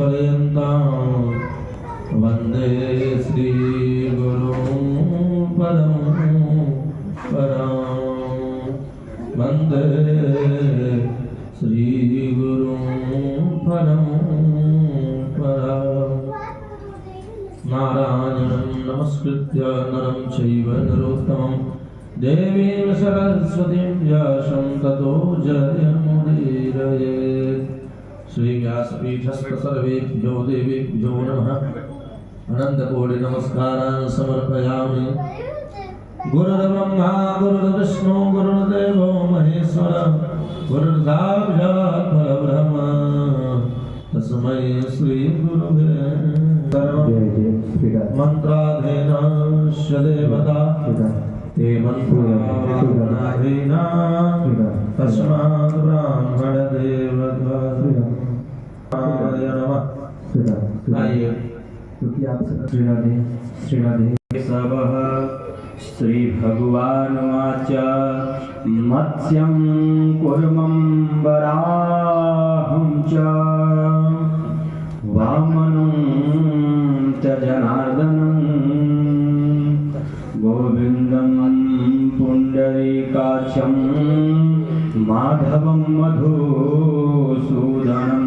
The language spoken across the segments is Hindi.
पर्यन्तं वन्दे श्रीगुरुं परं वन्दे श्रीगुरुं परं नारायणं नमस्कृत्य नरं चैव नरोत्तमं देवीं सरस्वतीं व्यासं ततो जयमुदीरयेत्। श्रीव्यासपीठस्थ सर्वेभ्यो देवेभ्यो नमः। अनन्तकोटि नमस्कारान् समर्पयामि। गुरुर्ब्रह्मा गुरुर्विष्णु गुरुर्देवो महेश्वर गुरुर्साक्षात् परब्रह्म तस्मै श्री गुरुवे मंत्राधीन देवता ते मंत्राधीन तस्मात् ब्राह्मण देवता नमः। आइए क्योंकि आप श्री राधे सबः श्री भगवानुवाच मत्स्यं कूर्मं वराहं च वामनं च जनार्दनं गोविन्दं पुण्डरीकाक्षं माधवं मधुसूदनं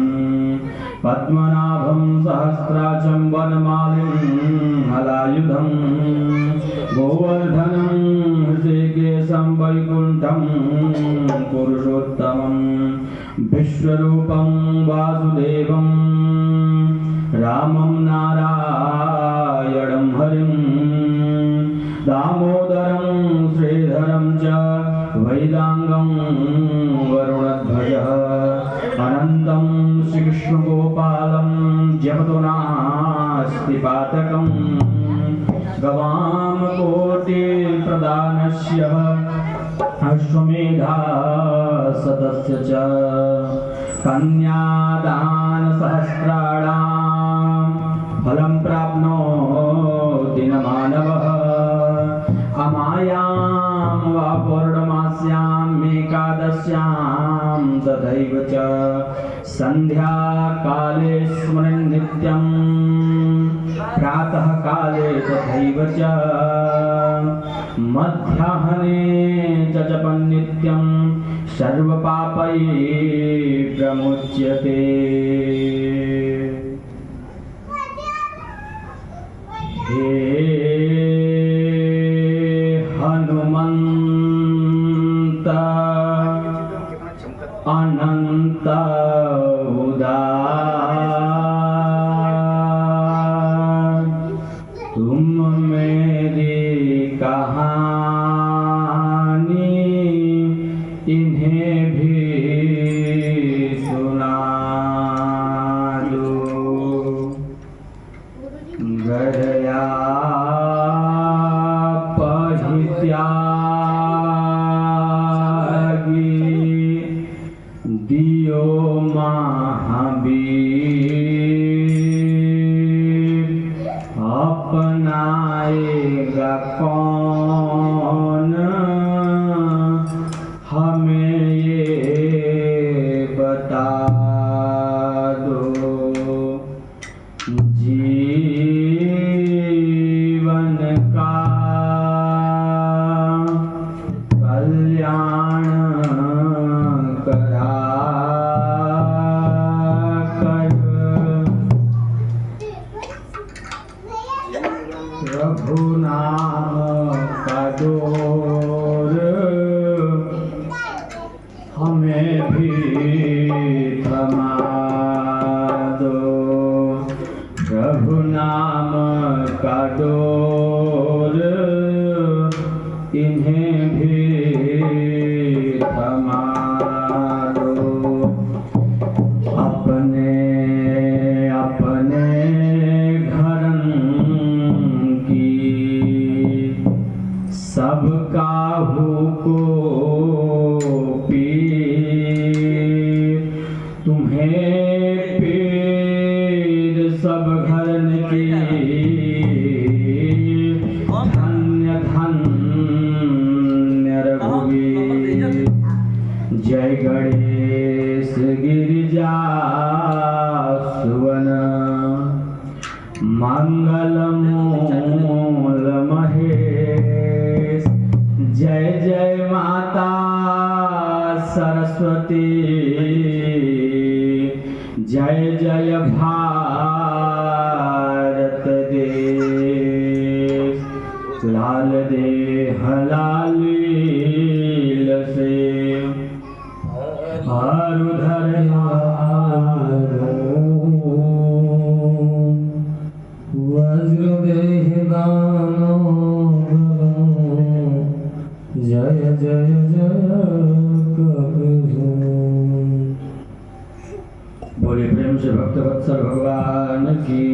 पद्मनाभं सहस्राक्षं वनमालिं हलायुधं गोवर्धनं ऋषिकेशं वैकुण्ठं पुरुषोत्तमं विश्वरूपं वासुदेवं रामं नारायणं हरिं दामोदरं श्रीधरं च वैदाङ्गं वरुणध्वजः अनन्तं श्रीकृष्णगोपालं जपतो नास्ति पातकं गवां कोटिप्रदानस्य अश्वमेधासतस्य च कन्यादानसहस्राणां फलं प्राप्नोति न मानवः अमायां वा पौर्णमास्याम् एकादश्यां तथैव च सन्ध्याकाले स्मरन् नित्यं प्रातः काले तथैव च मध्याह्ने च जपन् नित्यं सर्वपापैः प्रमुच्यते। हे हनुमन्त अनंत उदार तुम मेरी कहानी इन्हें भी सुना दो। गया पहित्यागी दियो महावीर अपनाएगा कौन हमें ये बता दो। जीवन का कल्याण करा प्रभु नाम का डोर हमें भी थमा दो। प्रभु नाम का डोर इन्हें भी थमा दो। अपने अपने सब काहू को पीर तुम्हें पीर सब घरन की धन्य धन्य रघुवीर। जय गणेश गिरिजा सुवन मंगल मूल महेश। जय जय माता सरस्वती, जय जय भारत देश। लाल देह लालील से आरुधर वज्रदेह दानो जय जय जय कबीर। बोले प्रेम से भक्त वत्सल भगवान की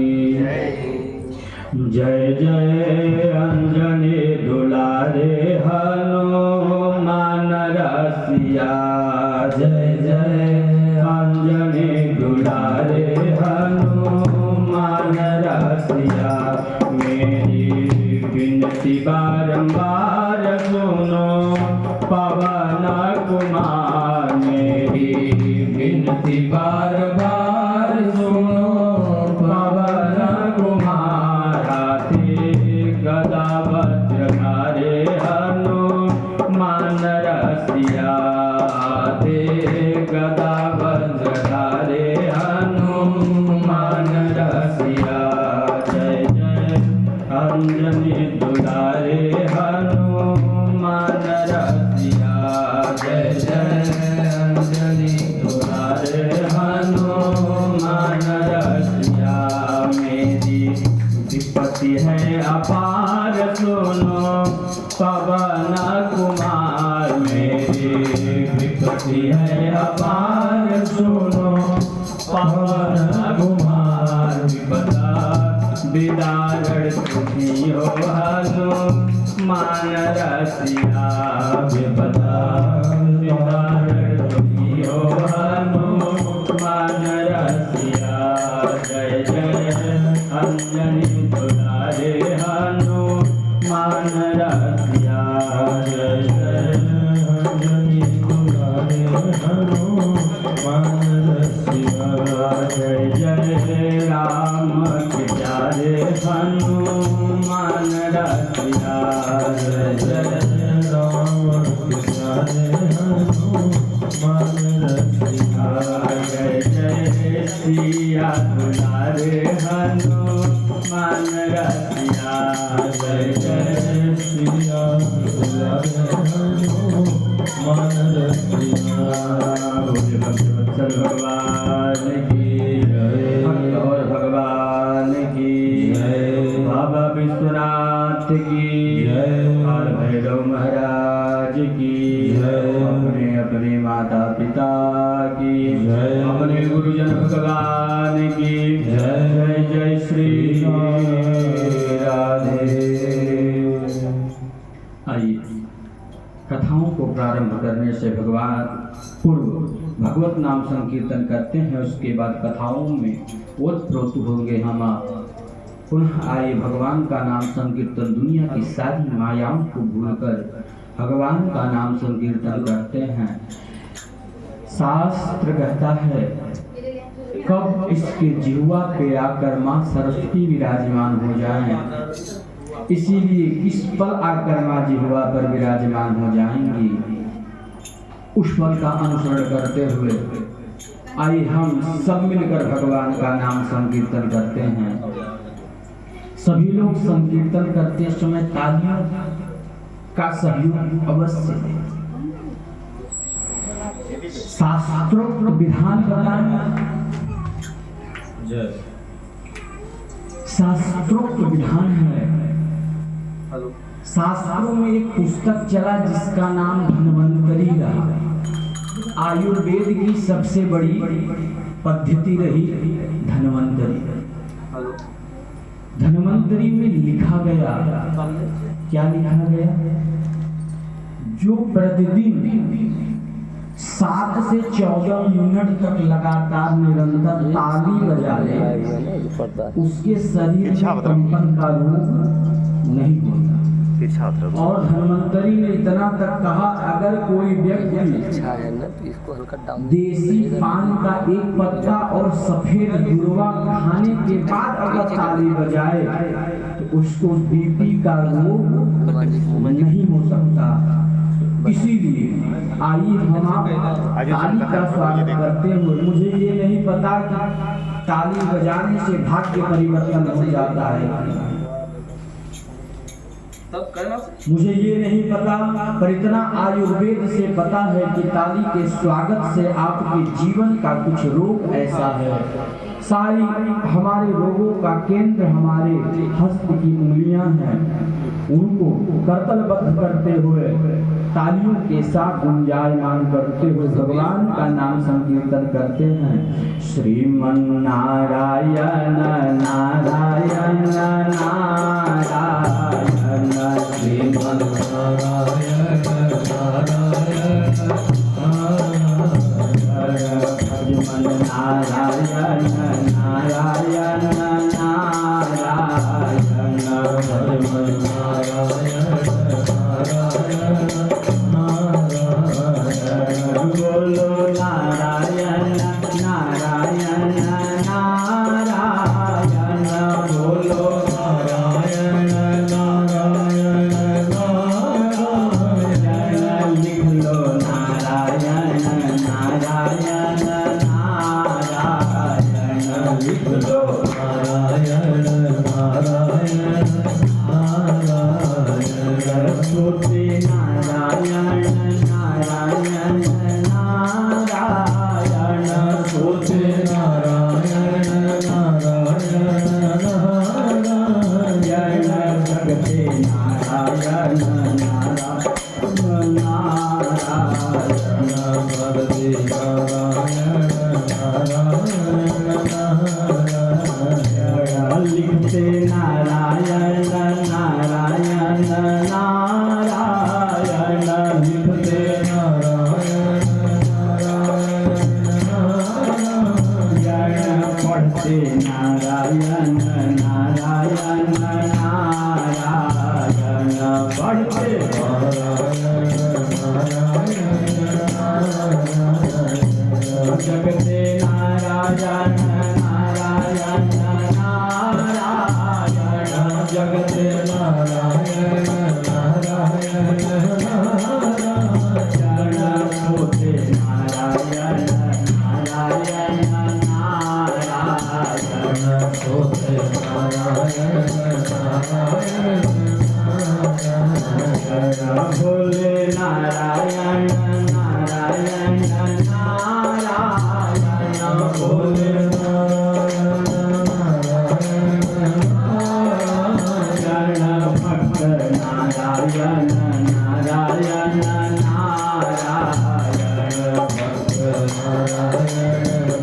जय जय। अंजनी दुलारे हनुमान रसिया, जय जय अंजनी दुलारे हनुमान रसिया। मेरी विनती बारंबार सुनो पवन कुमार, मेरी विनती बार बार सुनो पवन कुमार। हाथी गदा वज्रधारे हनुमान रसिया, हाथी गदा वज्रधारे हनुमान रसिया। जय जय अंजनी दुलारे हनुमान रसिया, जय जय अंजनी दुलारे हनुमान रसिया। मेरी विपत्ति है अपार सुनो पवन कुमार, मेरी विपत्ति है अपार सुनो पवन कुमार। विपदा विदारण तुम्ही हो हनुमान रसिया, विपदा विदारण तुम्ही हो हनुमान रसिया। जय जय अंजनी दुलारे हनुमान रसिया, जय जय अंजनी दुलारे हनुमान रसिया। जय जय राम के प्यारे हनुमान रसिया, जय जय राम के प्यारे हनुमान रसिया। जय जय सिया दुलारे हनुमान रसिया, जय जय सिया दुलारे हनुमान रसिया। बोले भक्तवत्सल भगवान की जय, भक्त और भगवान की जय, बाबा विश्वनाथ की जय, काल भैरव महाराज की जय, अपने अपने माता पिता की जय, अपने गुरुजन भगवान की जय। जय जय श्री राधे। आइए कथाओं को प्रारंभ करने से पूर्व भगवत नाम संकीर्तन करते हैं, उसके बाद कथाओं में ओतप्रोत होंगे हम आप। पुनः आइए भगवान का नाम संकीर्तन, दुनिया की सारी मायाओं को भूलकर भगवान का नाम संकीर्तन करते हैं। शास्त्र कहता है कब इसके जिह्वा पे आकर माँ सरस्वती विराजमान हो जाएं, इसीलिए किस पल आकर माँ जिह्वा पर विराजमान हो जाएंगी, उस पल का अनुसरण करते हुए आइए हम सब मिलकर भगवान का नाम संकीर्तन करते हैं। सभी लोग संकीर्तन करते समय तालियों का सहयोग अवश्य दें। शास्त्रोक्त विधान बताएं, शास्त्रोक्त विधान है। शास्त्रों में एक पुस्तक चला जिसका नाम धन्वंतरी रहा। आयुर्वेद की सबसे बड़ी पद्धति रही धन्वंतरी। धन्वंतरी में लिखा गया, क्या लिखा गया? जो प्रतिदिन 7 से 14 मिनट तक लगातार निरंतर ताली बजा ले, उसके शरीर में कंपन का रोग नहीं होता। फिर छात्र और धन्वंतरी ने इतना तक कहा, अगर कोई व्यक्ति अच्छा है ना, तो इसको हल्का डाउन देसी पान का एक पत्ता और सफेद दुर्वा खाने के बाद अगर ताली बजाए तो उसको बीपी का रोग नहीं हो सकता। इसीलिए आइए हम आप ताली का स्वागत करते हुए, मुझे ये नहीं पता कि ताली बजाने से भाग्य परिवर्तन हो जाता है, मुझे ये नहीं पता, पर इतना आयुर्वेद से पता है कि ताली के स्वागत से आपके जीवन का कुछ रोग ऐसा है, सारी हमारे रोगों का केंद्र हमारे हस्त की उंगलियां हैं, उनको करतलबद्ध करते हुए तालियों के साथ गुंजायमान करते हुए भगवान का नाम संकीर्तन करते हैं। श्रीमन नारायण नारायण नारायण, श्रीमन नारायण नारायण भजमन नारायण नारायण नारायण, भजमन नारायण बोलो नारायण नारायण नारायण, बोलो नारायण नारायण नारायण, लिख लो नारायण नारायण नारायण, लिख लो नारायण नारायण नारायण, सोते नारायण नारायण नारायण, सोते नारायण नारायण नारायण, जगते नारायण नारायण नारायण, भगते नारायण नारायण, लिखते नारायण नारायण नारायण, लिखते नारायण नारायण, पढ़ते नारायण नारायण नारायण, पढ़ते जगते नारायण नारायण नारायण, जगते नारायण नारायण नारायण, होते नारायण नारायण नारायण, होते नारायण नारायण, भोले नारायण नारायण नारायण, भोले नारायण नारायण, भक्त नारायण नारायण नारायण,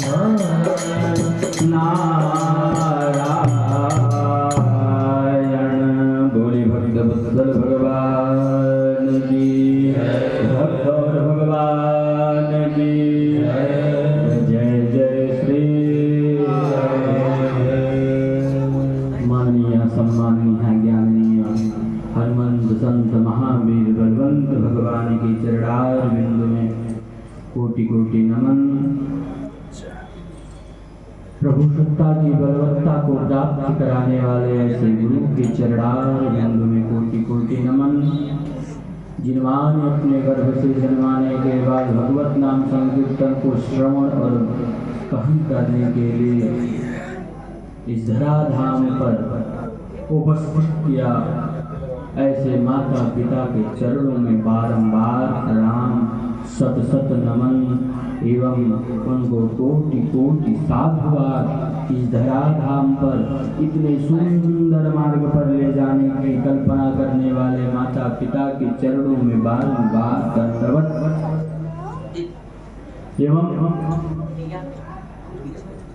भक्त नारायण, बोले भक्त वत्सल भगवान की, भक्त और भगवान की जय जय श्री। माननीय सम्माननीय ज्ञाननीय हनुमंत संत महावीर बलवंत भगवान की चरणार बिंदु में कोटि कोटि नमन। प्रभु सत्ता की बलवत्ता को प्राप्त कराने वाले ऐसे गुरु के चरणार बिंदु में कोटि कोटि नमन। जिन्होंने अपने गर्भ से जन्माने के बाद भगवत नाम संकीर्तन को श्रवण और कहन करने के लिए इस धराधाम पर उपस्थित किया, ऐसे माता पिता के चरणों में बारंबार प्रणाम, सत सत नमन एवं उनको कोटि कोटि साधुवाद। इस धराधाम पर इतने सुंदर मार्ग पर ले जाने की कल्पना करने वाले माता पिता के चरणों में बारंबार दंडवत एवं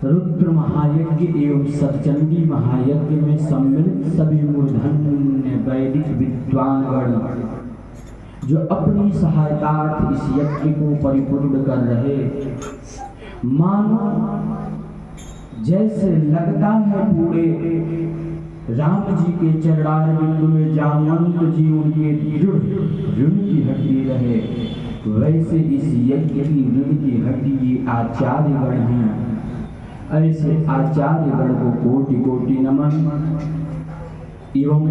रुद्र महायज्ञ एवं सतचंडी महायज्ञ में सम्मिलित सभी मूर्धन्य वैदिक विद्वानगण जो अपनी सहायतार्थ इस यज्ञ को परिपूर्ण कर रहे, मानो जैसे लगता है पूरे राम जी के चरणार बिंदु में जामवंत जी उनके दृढ़ ऋण की हड्डी रहे, वैसे इस यज्ञ की ऋण की हड्डी ये आचार्यगण हैं। ऐसे आचार्यगण को कोटि कोटि नमन। एवं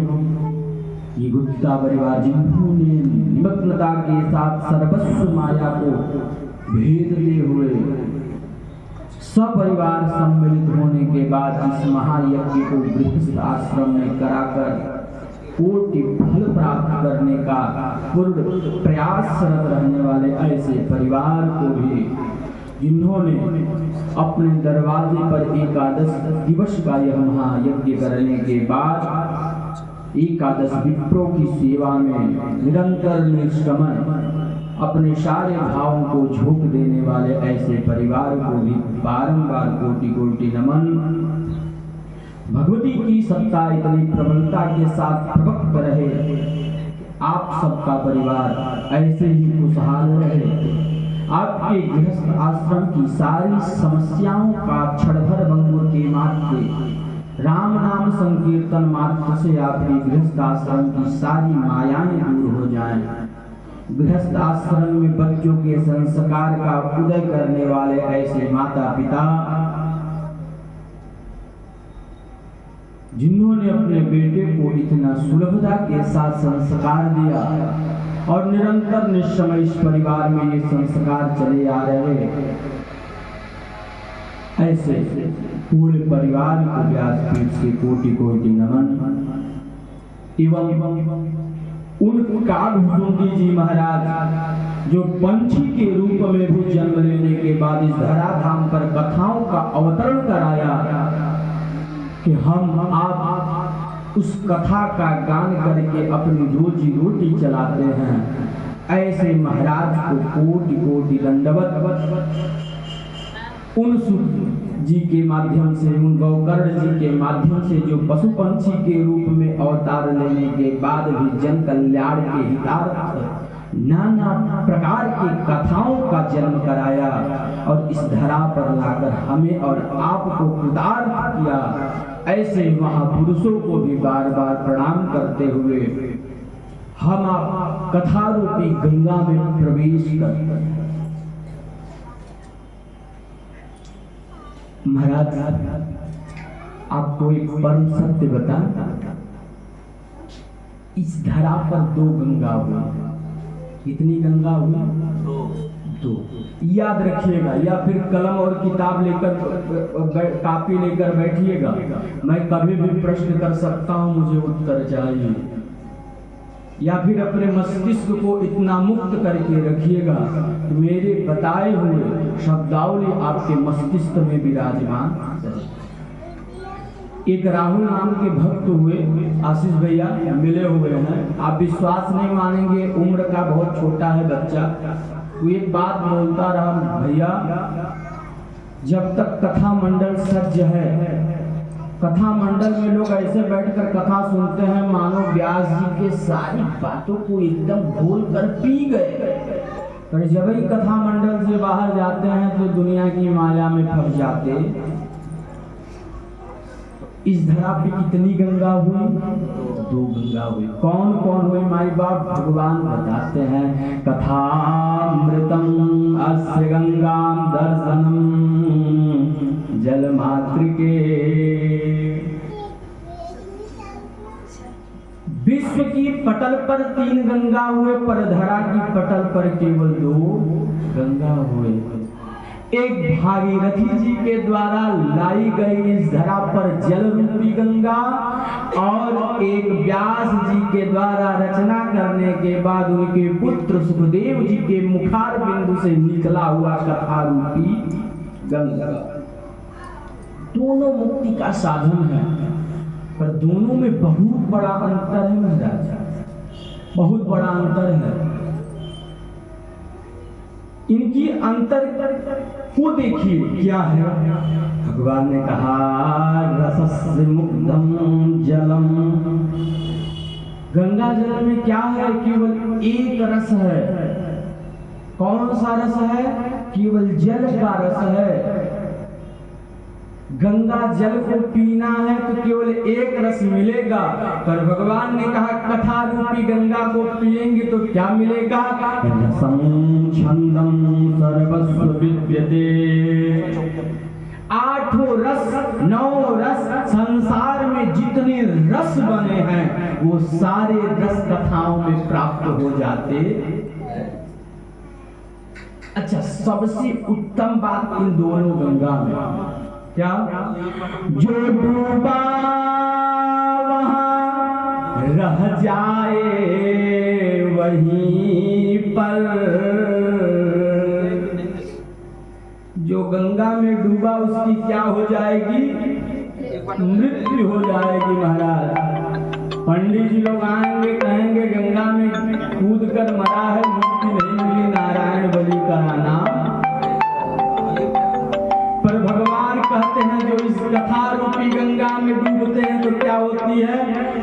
ये गुप्ता परिवार जिन्होंने निमग्नता के साथ सर्वस्व माया को भेदते हुए सपरिवार सम्मिलित होने के बाद इस महायज्ञ को गृहस्थ आश्रम में कराकर कोटि फल प्राप्त करने का पूर्ण प्रयासरत रहने वाले ऐसे परिवार को भी, जिन्होंने अपने दरवाजे पर एकादश दिवस का यह महायज्ञ करने के बाद एकादश विप्रों की सेवा में निरंतर निष्कमन अपने सारे भावों को झोंक देने वाले ऐसे परिवार को भी बारंबार कोटि कोटि नमन। भगवती की सत्ता इतनी प्रबलता के साथ प्रवक्त रहे, आप सबका परिवार ऐसे ही खुशहाल रहे, आपके गृहस्थ आश्रम की सारी समस्याओं का क्षण भर भंग के मात्र राम नाम संकीर्तन मात्र से आपके गृहस्थ आश्रम की सारी मायाएं दूर हो जाएं। गृहस्थ आश्रम में बच्चों के संस्कार का उदय करने वाले ऐसे माता पिता, जिन्होंने अपने बेटे को इतना सुलभता के साथ संस्कार दिया और निरंतर निश्चय इस परिवार में ये संस्कार चले आ रहे, ऐसे पूरे परिवार को व्यासपीठ से कोटि कोटि नमन। एवं उन कागभूषुंडी जी महाराज जो पंछी के रूप में भी जन्म लेने के बाद इस धराधाम पर कथाओं का अवतरण कराया कि हम आप उस कथा का गान करके अपनी रोजी रोटी चलाते हैं, ऐसे महाराज को कोटि कोटि दंडवत। उन सुत जी के माध्यम से, उन गौकर्ण जी के माध्यम से जो पशु पंछी के रूप में अवतार लेने के बाद भी जन कल्याण के हितार्थ नाना प्रकार की कथाओं का जन्म कराया और इस धरा पर लाकर हमें और आपको कृतार्थ किया, ऐसे महापुरुषों को भी बार बार प्रणाम करते हुए हम आप कथा रूपी गंगा में प्रवेश करते हैं। महाराज आपको एक परम सत्य बता, इस धरा पर दो गंगा हुई। कितनी गंगा हुई? दो। याद रखिएगा, या फिर कलम और किताब लेकर कापी लेकर बैठिएगा। मैं कभी भी प्रश्न कर सकता हूं, मुझे उत्तर चाहिए। या फिर अपने मस्तिष्क को इतना मुक्त करके रखिएगा कि मेरे बताए हुए शब्दावली आपके मस्तिष्क में विराजमान रहे। एक राहुल नाम के भक्त हुए, आशीष भैया मिले हुए हैं, आप विश्वास नहीं मानेंगे, उम्र का बहुत छोटा है बच्चा। वो एक बात बोलता रहा, भैया जब तक कथा मंडल सज्ज है, कथा मंडल में लोग ऐसे बैठकर कथा सुनते हैं मानो व्यास जी के सारी बातों को एकदम घोल कर पी गए, पर जब ही कथा मंडल से बाहर जाते हैं तो दुनिया की माया में फंस जाते। इस धरा पे कितनी गंगा हुई? दो गंगा हुई। कौन कौन हुई? माई बाप भगवान बताते हैं, कथामृतम अस्य गंगाम दर्शनम जल मात्र के। विश्व की पटल पर 3 गंगा हुए, पर धरा की पटल पर केवल 2 गंगा हुए। एक भागीरथी जी के द्वारा लाई गई इस धरा पर जल रूपी गंगा, और एक व्यास जी के द्वारा रचना करने के बाद उनके पुत्र सुखदेव जी के मुखार बिंदु से निकला हुआ कथा रूपी गंगा। दोनों मुक्ति का साधन है, पर दोनों में बहुत बड़ा अंतर है महाराज, बहुत बड़ा अंतर है। इनकी अंतर को देखिए क्या है। भगवान ने कहा, रसस्य मुक्तम जलम। गंगा जल में क्या है? केवल एक रस है। कौन सा रस है? केवल जल का रस है। गंगा जल को पीना है तो केवल एक रस मिलेगा, पर भगवान ने कहा कथा रूपी गंगा को पिएंगे तो क्या मिलेगा? रसं छंदं सर्वस्व विद्यते। 8 रस 9 रस संसार में जितने रस बने हैं वो सारे रस कथाओं में प्राप्त हो जाते। अच्छा, सबसे उत्तम बात इन दोनों गंगा में क्या? जो डूबा वहां रह जाए वहीं पर। जो गंगा में डूबा उसकी क्या हो जाएगी? मृत्यु हो जाएगी महाराज। पंडित जी लोग आएंगे कहेंगे गंगा में कूद कर मरा है, मुक्ति नहीं मिली, नारायण बलि का नाम। पर भगवान कहते हैं जो इस कथा रूपी गंगा में डूबते हैं तो क्या होती है?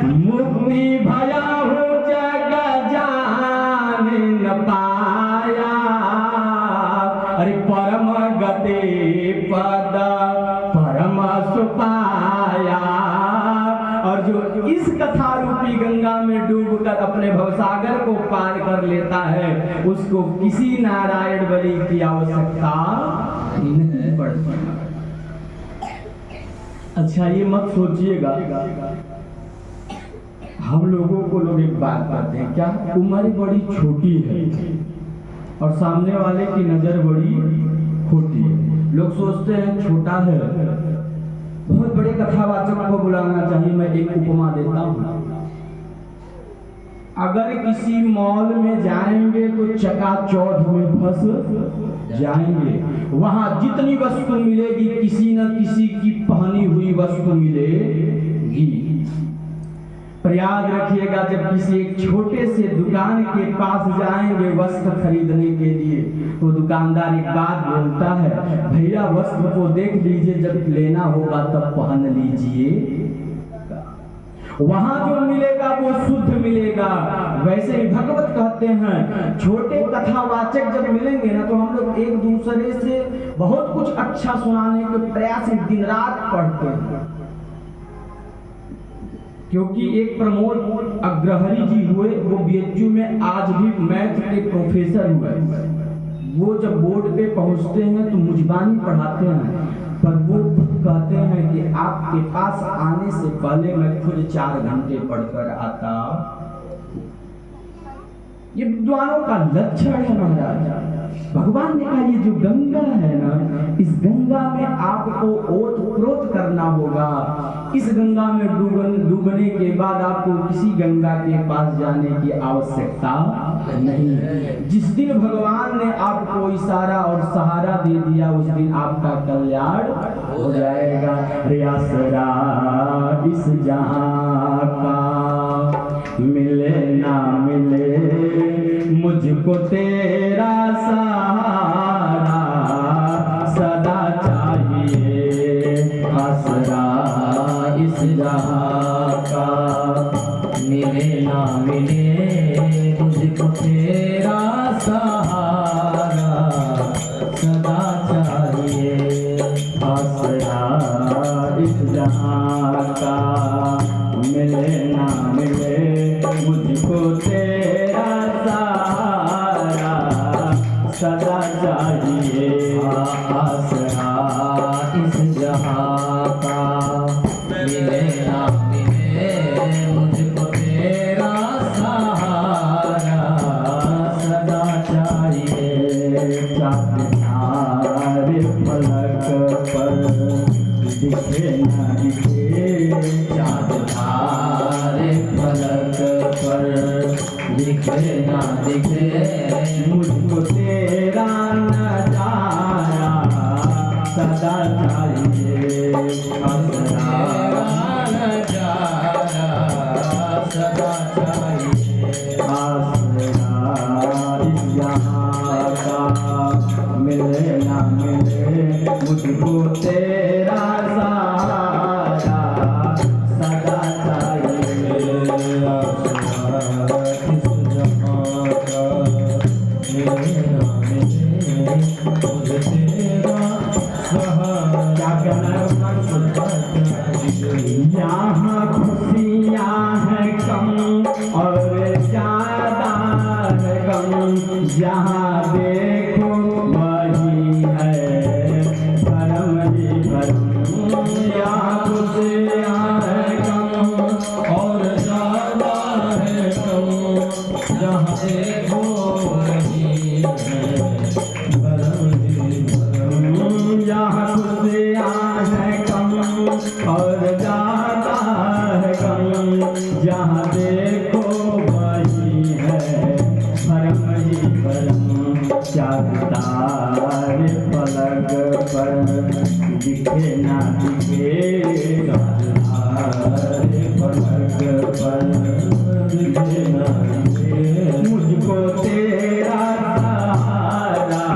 मुक्ति भया हो जग जान न पाया, अरे परम गति पद परम सुपाया। और जो इस कथा रूपी गंगा में डूबकर अपने भवसागर को पार कर लेता है उसको किसी नारायण बलि की आवश्यकता नहीं पड़ती। अच्छा, ये मत सोचिएगा, हम लोगों को लोग एक बात कहते हैं क्या? उम्र बड़ी छोटी है और सामने वाले की नजर बड़ी खोटी है। लोग सोचते हैं छोटा है। बहुत बड़े कथावाचक को बुलाना चाहिए। मैं एक उपमा देता हूँ। अगर किसी मॉल में जाएंगे तो चकाचौंध में फंस जाएंगे। वहां जितनी वस्तु मिलेगी किसी न किसी की पहनी हुई वस्तु मिलेगी। पर याद रखिएगा, जब किसी एक छोटे से दुकान के पास जाएंगे वस्त्र खरीदने के लिए तो दुकानदार एक बात बोलता है, भैया वस्त्र को देख लीजिए, जब लेना होगा तब पहन लीजिए। वहां जो मिलेगा वो शुद्ध मिलेगा। वैसे ही भगवत कहते हैं छोटे कथावाचक जब मिलेंगे ना तो हम लोग एक दूसरे से बहुत कुछ अच्छा सुनाने के प्रयास दिन रात पढ़ते हैं। क्योंकि एक प्रमोद अग्रहरी जी हुए, वो बीएचयू में आज भी मैथ के प्रोफेसर हुए। वो जब बोर्ड पे पहुंचते हैं तो मुजबानी पढ़ाते हैं, पर वो कहते हैं कि आपके पास आने से पहले मैं खुद 4 घंटे पढ़कर आता। ये विद्वानों का लक्षण है महाराज। भगवान ने कहा ये जो गंगा है ना, इस गंगा में आपको ओत-प्रोत करना होगा। इस गंगा में डूबने के बाद आपको किसी गंगा के पास जाने की आवश्यकता नहीं। जिस दिन भगवान ने आपको इशारा और सहारा दे दिया उस दिन आपका कल्याण हो जाएगा। रियासरा इस जहां का मिले ना मिले मुझको तेरा सहारा सदा चाहिए। आसरा इस जहां का मिले ना मिले मुझको तेरा सहारा सदा चाहिए। आसरा इस जहां का मिले ना मिले मुझको तेरा सहारा सदा चाहिए। आसरा इस जहां का मिले ना मिले मुझको तेरा सहारा सदा चाहिए। चाँद फलक पर दिखे ना दिखे, चाँद फलक पर दिखे ना दिखे मुझको तेरा नजारा सदा चाहिए। आसरा नजारा सदा चाहिए। आसरा इस जहां का मिले ना मिले मुझको तेरा सहारा सदा चाहिए। आसरा इस जहां का मिले ना मिले मुझे तेरा सहारा। क्या कहना है यहाँ खुशियाँ हैं कम और ज्यादा है गम, जहाँ देखो वही है भरम ही भरम। यहाँ खुशियाँ हैं कम और ज्यादा है गम, जहाँ देखो वही है भरम ही भरम। यहाँ खुशियाँ हैं कम और ज्यादा है गम, जहाँ देखो वही है भरम ही भरम। चार तारे पलक पर दिखे ना दिखे, चार तारे पलक पर दिखे ना दिखे, मुझको तेरा सहारा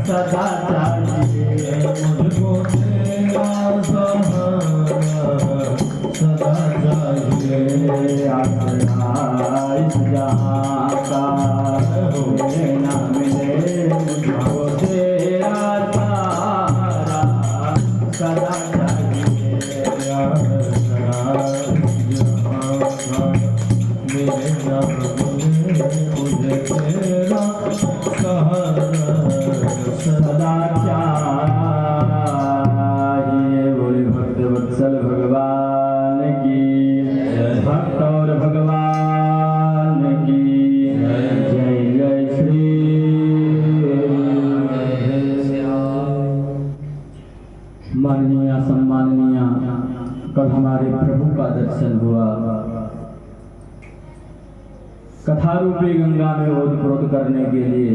सदा चाहिए, मुझको तेरा सहारा सदा चाहिए। आसरा इस जहाँ का होने ना मिले, मुझको तेरा सहारा सदा चाहिए। आसरा इस जहाँ का मेरे ना मिले, मुझे तेरा सहारा सदा चाहिए। बोले भक्त वत्सल भगवान की, भक्त और भगवान की जय जय श्री। माननीय सम्माननीय, कल हमारे प्रभु का दर्शन हुआ। कथा रूपी गंगा में ओतप्रोत करने के लिए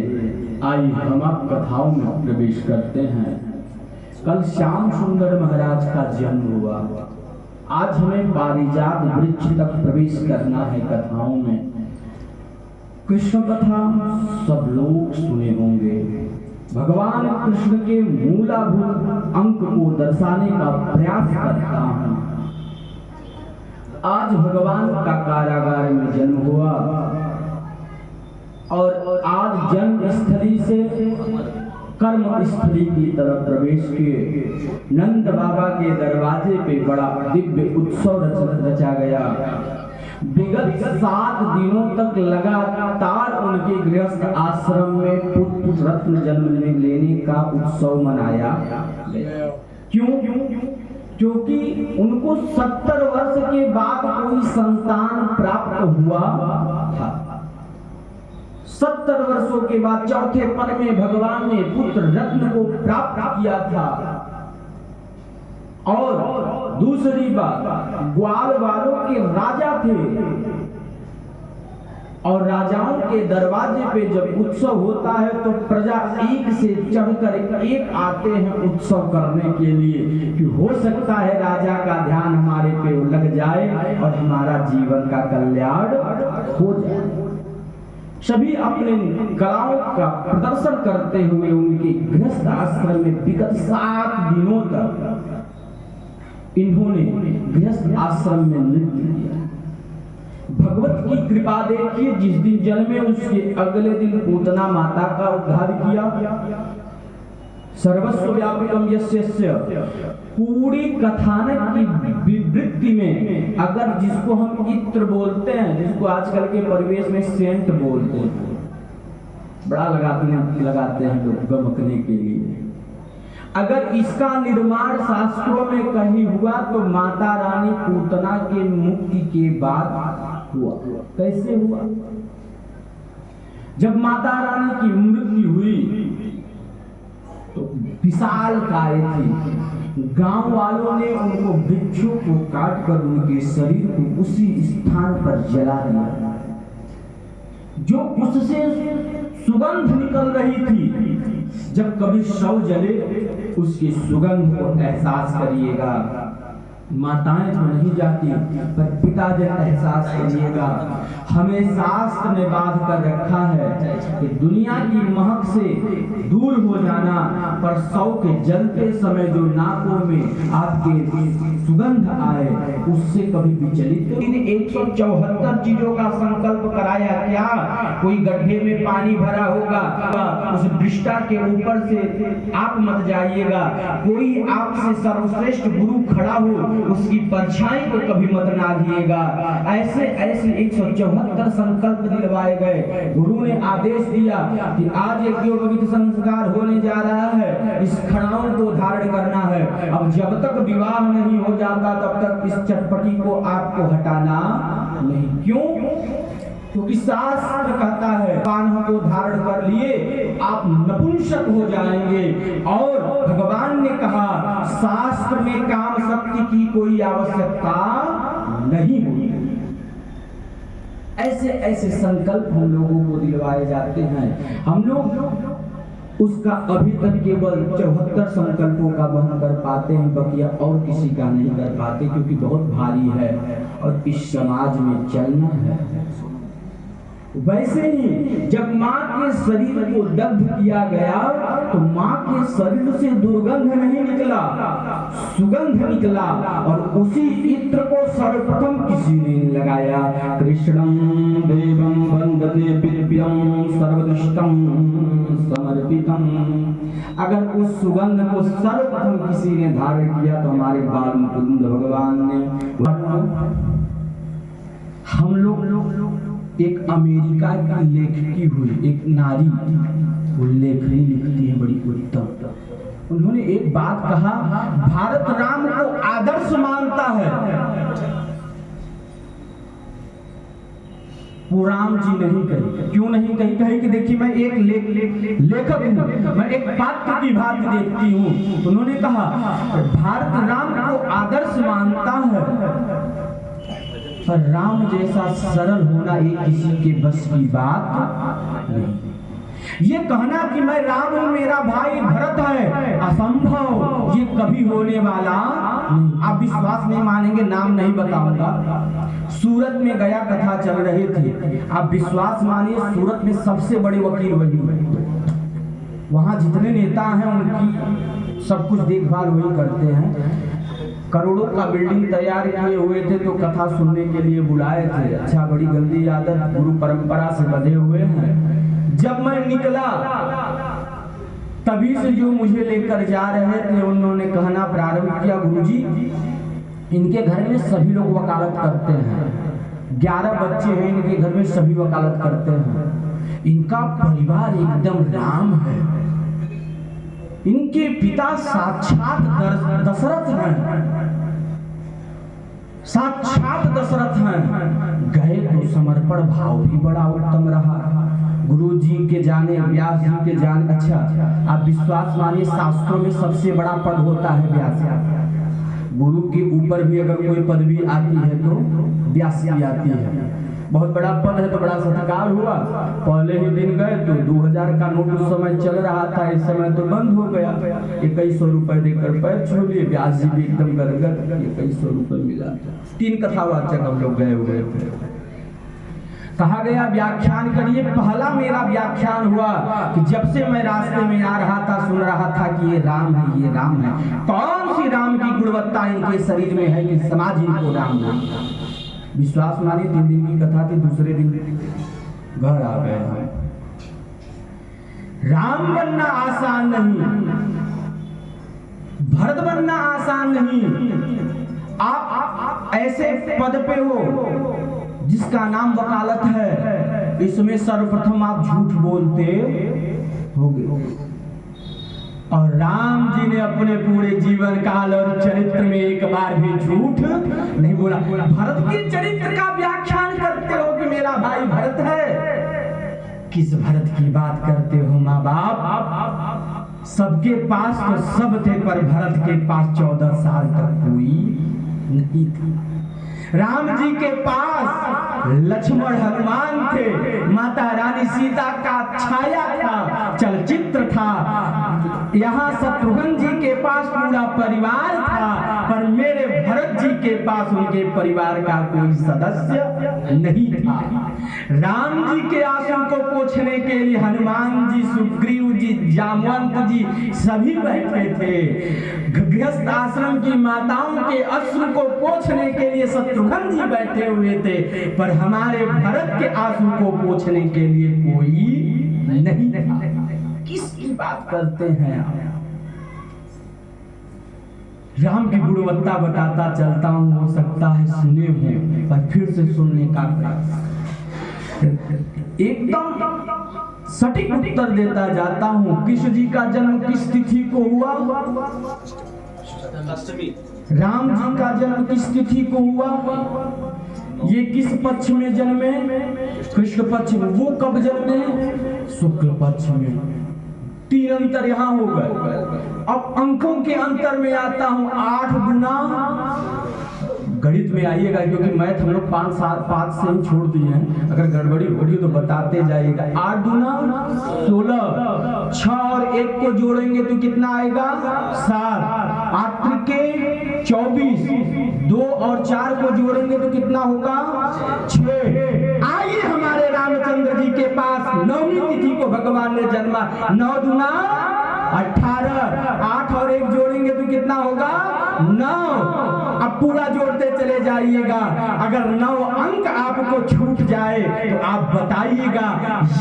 आई हम अब कथाओं में प्रवेश करते हैं। कल श्याम सुंदर महाराज का जन्म हुआ। आज हमें पारिजात वृक्ष तक प्रवेश करना है कथाओं में। कृष्ण कथा सब लोग सुने होंगे। भगवान कृष्ण के मूलभूत अंक को दर्शाने का प्रयास करता हूं। आज भगवान का कारागार में जन्म हुआ और आज जन्म स्थली से कर्म स्थली की तरफ प्रवेश किए। नंद बाबा के दरवाजे पे बड़ा दिव्य उत्सव रचा गया। विगत 7 दिनों तक लगातार उनके गृहस्थ आश्रम में पुत्र रत्न जन्म लेने का उत्सव मनाया। क्यों? क्योंकि उनको 70 वर्ष के बाद कोई संतान प्राप्त हुआ था। 70 वर्षों के बाद चौथे पन में भगवान ने पुत्र रत्न को प्राप्त किया था। और दूसरी बात, ग्वाल वालों के राजा थे और राजाओं के दरवाजे पे जब उत्सव होता है तो प्रजा एक से चढ़कर एक आते हैं उत्सव करने के लिए कि हो सकता है राजा का ध्यान हमारे पे लग जाए और हमारा जीवन का कल्याण हो जाए। सभी अपने कलाओं का प्रदर्शन करते हुए उनके गृहस्थ आश्रम में विगत 7 दिनों तक इन्होंने गृहस्थ आश्रम में नृत्य किया। भगवत की कृपा देखिए, जिस दिन जन्मे उसके अगले दिन पूतना माता का उद्धार किया। सर्वस्व व्यापकम यस्य, पूरी कथानक की विवृत्ति में अगर जिसको हम इत्र बोलते हैं, जिसको आजकल के परिवेश में सेंट बोलते हैं, बड़ा लगाते हैं लोग गमकने के लिए। अगर इसका निर्माण शास्त्रों में कहीं हुआ तो माता रानी पूतना के मुक्ति के बाद हुआ। कैसे हुआ? जब माता रानी की मृत्यु हुई तो विशाल काय थी। गांव वालों ने उनको वृक्षों को काटकर उनके शरीर को उसी स्थान पर जला दिया। जो उससे सुगंध निकल रही थी, जब कभी शव जले उसकी सुगंध को एहसास करिएगा। माताएं तो नहीं जाती, पर पिता जब एहसास करिएगा। हमें शास्त्र ने बांध कर रखा है कि दुनिया की महक से दूर हो जाना, पर शव के जलते समय जो नाकों में आपके सुगंध आए उससे कभी विचलित। 174 चीजों का संकल्प कराया। क्या? कोई गड्ढे में पानी भरा होगा, उस विष्टा के ऊपर से आप मत जाइएगा। कोई आपसे सर्वश्रेष्ठ गुरु खड़ा हो उसकी परछाई को कभी मत नागिएगा। ऐसे ऐसे 174 संकल्प दिलवाए गए। गुरु ने आदेश दिया कि आज यज्ञोपवीत संस्कार होने जा रहा है, इस खड़ाओं को धारण करना है। अब जब तक विवाह नहीं हो जाता तब तक इस चटपटी को आपको हटाना नहीं। क्यों? क्योंकि शास्त्र कहता है कान्हा को धारण कर लिए आप नपुंसक हो जाएंगे। और भगवान ने कहा शास्त्र में काम शक्ति की कोई आवश्यकता नहीं होगी। ऐसे ऐसे संकल्प हम लोगों को दिलवाए जाते हैं। हम लोग उसका अभी तक केवल 74 संकल्पों का वहन कर पाते हैं, बकिया और किसी का नहीं कर पाते, क्योंकि बहुत भारी है और इस समाज में चलना है। वैसे ही जब माँ के शरीर को दग्ध किया गया तो माँ के शरीर से दुर्गंध नहीं निकला, सुगंध निकला। और उसी इत्र को सर्वप्रथम किसी ने लगाया। कृष्णं देवं वंदते पिप्यं सर्वदुष्टं समर्पितम। अगर उस सुगंध को सर्वप्रथम किसी ने धारण किया तो हमारे बाल मुकुंद भगवान ने। हम लोग एक अमेरिका की लेखकी हुई एक नारी, वो लेखनी लिखती है बड़ी उत्तम। उन्होंने एक बात कहा, भारत राम को आदर्श मानता है, वो राम जी नहीं कही। क्यों नहीं कही? कही कि देखिए मैं एक लेखक हूँ, मैं एक पात्र की बात देखती हूँ। उन्होंने कहा भारत राम को आदर्श मानता है, पर राम जैसा सरल होना ये किसी के बस की बात नहीं। ये कहना कि मैं राम हूं, मेरा भाई भरत है, असंभव, ये कभी होने वाला नहीं। आप विश्वास नहीं मानेंगे, नाम नहीं बताऊंगा। सूरत में गया, कथा चल रही थी। आप विश्वास मानिए, सूरत में सबसे बड़े वकील वही है। वहां जितने नेता हैं उनकी सब कुछ देखभाल वही करते हैं। करोड़ों का बिल्डिंग तैयार किए हुए थे तो कथा सुनने के लिए बुलाए थे। अच्छा, बड़ी गंदी आदत, गुरु परंपरा से बंधे हुए हैं। जब मैं निकला तभी से जो मुझे लेकर जा रहे थे उन्होंने कहना प्रारंभ किया, गुरुजी इनके घर में सभी लोग वकालत करते हैं, 11 बच्चे हैं इनके घर में, सभी वकालत करते हैं, इनका परिवार एकदम राम है, इनके पिता साक्षात दशरथ हैं, साक्षात दशरथ हैं। गए तो समर्पण भाव भी बड़ा उत्तम रहा। गुरु जी के जाने, व्यास जी के जाने। अच्छा, आप विश्वास मानिए, शास्त्रों में सबसे बड़ा पद होता है व्यास। गुरु के ऊपर भी अगर कोई पदवी आती है तो व्यास की आती है। बहुत बड़ा पद है तो बड़ा सत्कार हुआ। पहले ही दिन गए तो 2000 का नोट उस समय चल रहा था, इस समय तो बंद हो गया। 2100 रुपए देकर पैर छू लिए। व्यास जी भी एकदम गदगद, 2100 रुपए मिला। 3 कथावाचक हम लोग गए हुए थे। कहा गया व्याख्यान करिए। पहला मेरा व्याख्यान हुआ कि जब से मैं रास्ते में आ रहा था सुन रहा था कि ये राम है, ये राम है। कौन सी राम की गुणवत्ता इनके शरीर में है कि समाज इनको राम है। विश्वास मानिए, 3 दिन की कथा थी, दूसरे दिन घर आ गए। राम बनना आसान नहीं, भरत बनना आसान नहीं। आप ऐसे पद पे हो जिसका नाम वकालत है, इसमें सर्वप्रथम आप झूठ बोलते होगे। और राम जी ने अपने पूरे जीवन काल और चरित्र में एक बार भी झूठ नहीं बोला। भरत के चरित्र का व्याख्यान करते हो कि मेरा भाई भरत है। किस भरत की बात करते हो माँ बाप? सबके पास तो सब थे, पर भरत के पास 14 साल तक कोई नहीं थी। राम जी के पास लक्ष्मण हनुमान थे, माता रानी सीता का छाया था, चलचित्र था। यहाँ शत्रुघ्न जी के पास पूरा परिवार था, पर मेरे भरत जी के पास उनके परिवार का कोई सदस्य नहीं था। राम जी के आंसू को पोंछने के लिए हनुमान जी, सुग्रीव जी, जामवंत जी सभी बैठे थे। गृहस्थ आश्रम की माताओं के अश्रु को पोंछने के लिए शत्रुघ्न जी बैठे हुए थे, पर हमारे भरत के आंसू को पोंछने के लिए कोई नहीं था। किसकी बात करते हैं आप? राम की गुणवत्ता बताता चलता हूँ, हो सकता है सुने हो पर फिर से सुनने का एकदम सटीक उत्तर देता जाता हूँ। कृष्ण जी का जन्म किस तिथि को हुआ? राम जी का जन्म किस तिथि को हुआ? ये किस पक्ष में जन्मे? कृष्ण पक्ष में। वो कब जन्मे? शुक्ल पक्ष में। 3 अंतर यहाँ हो गए। अब अंकों के अंतर में आता हूं। 8 गुना, गणित में आइएगा क्योंकि मैथ हम लोग 5 से ही छोड़ दिए हैं, अगर गड़बड़ी होगी तो बताते जाइएगा। 8 गुना 16, 6 और 1 को जोड़ेंगे तो कितना आएगा? 7। 8 त्रिके 24, 2 और 4 को जोड़ेंगे तो कितना होगा? 6। आइए हमारे रामचंद्र जी के पास 9वीं तिथि को भगवान ने जन्मा। 9 दूना 18, 8 और 1 जोड़ेंगे तो कितना होगा? 9। अब पूरा जोड़ते चले जाइएगा। अगर 9 अंक आपको छूट जाए तो आप बताइएगा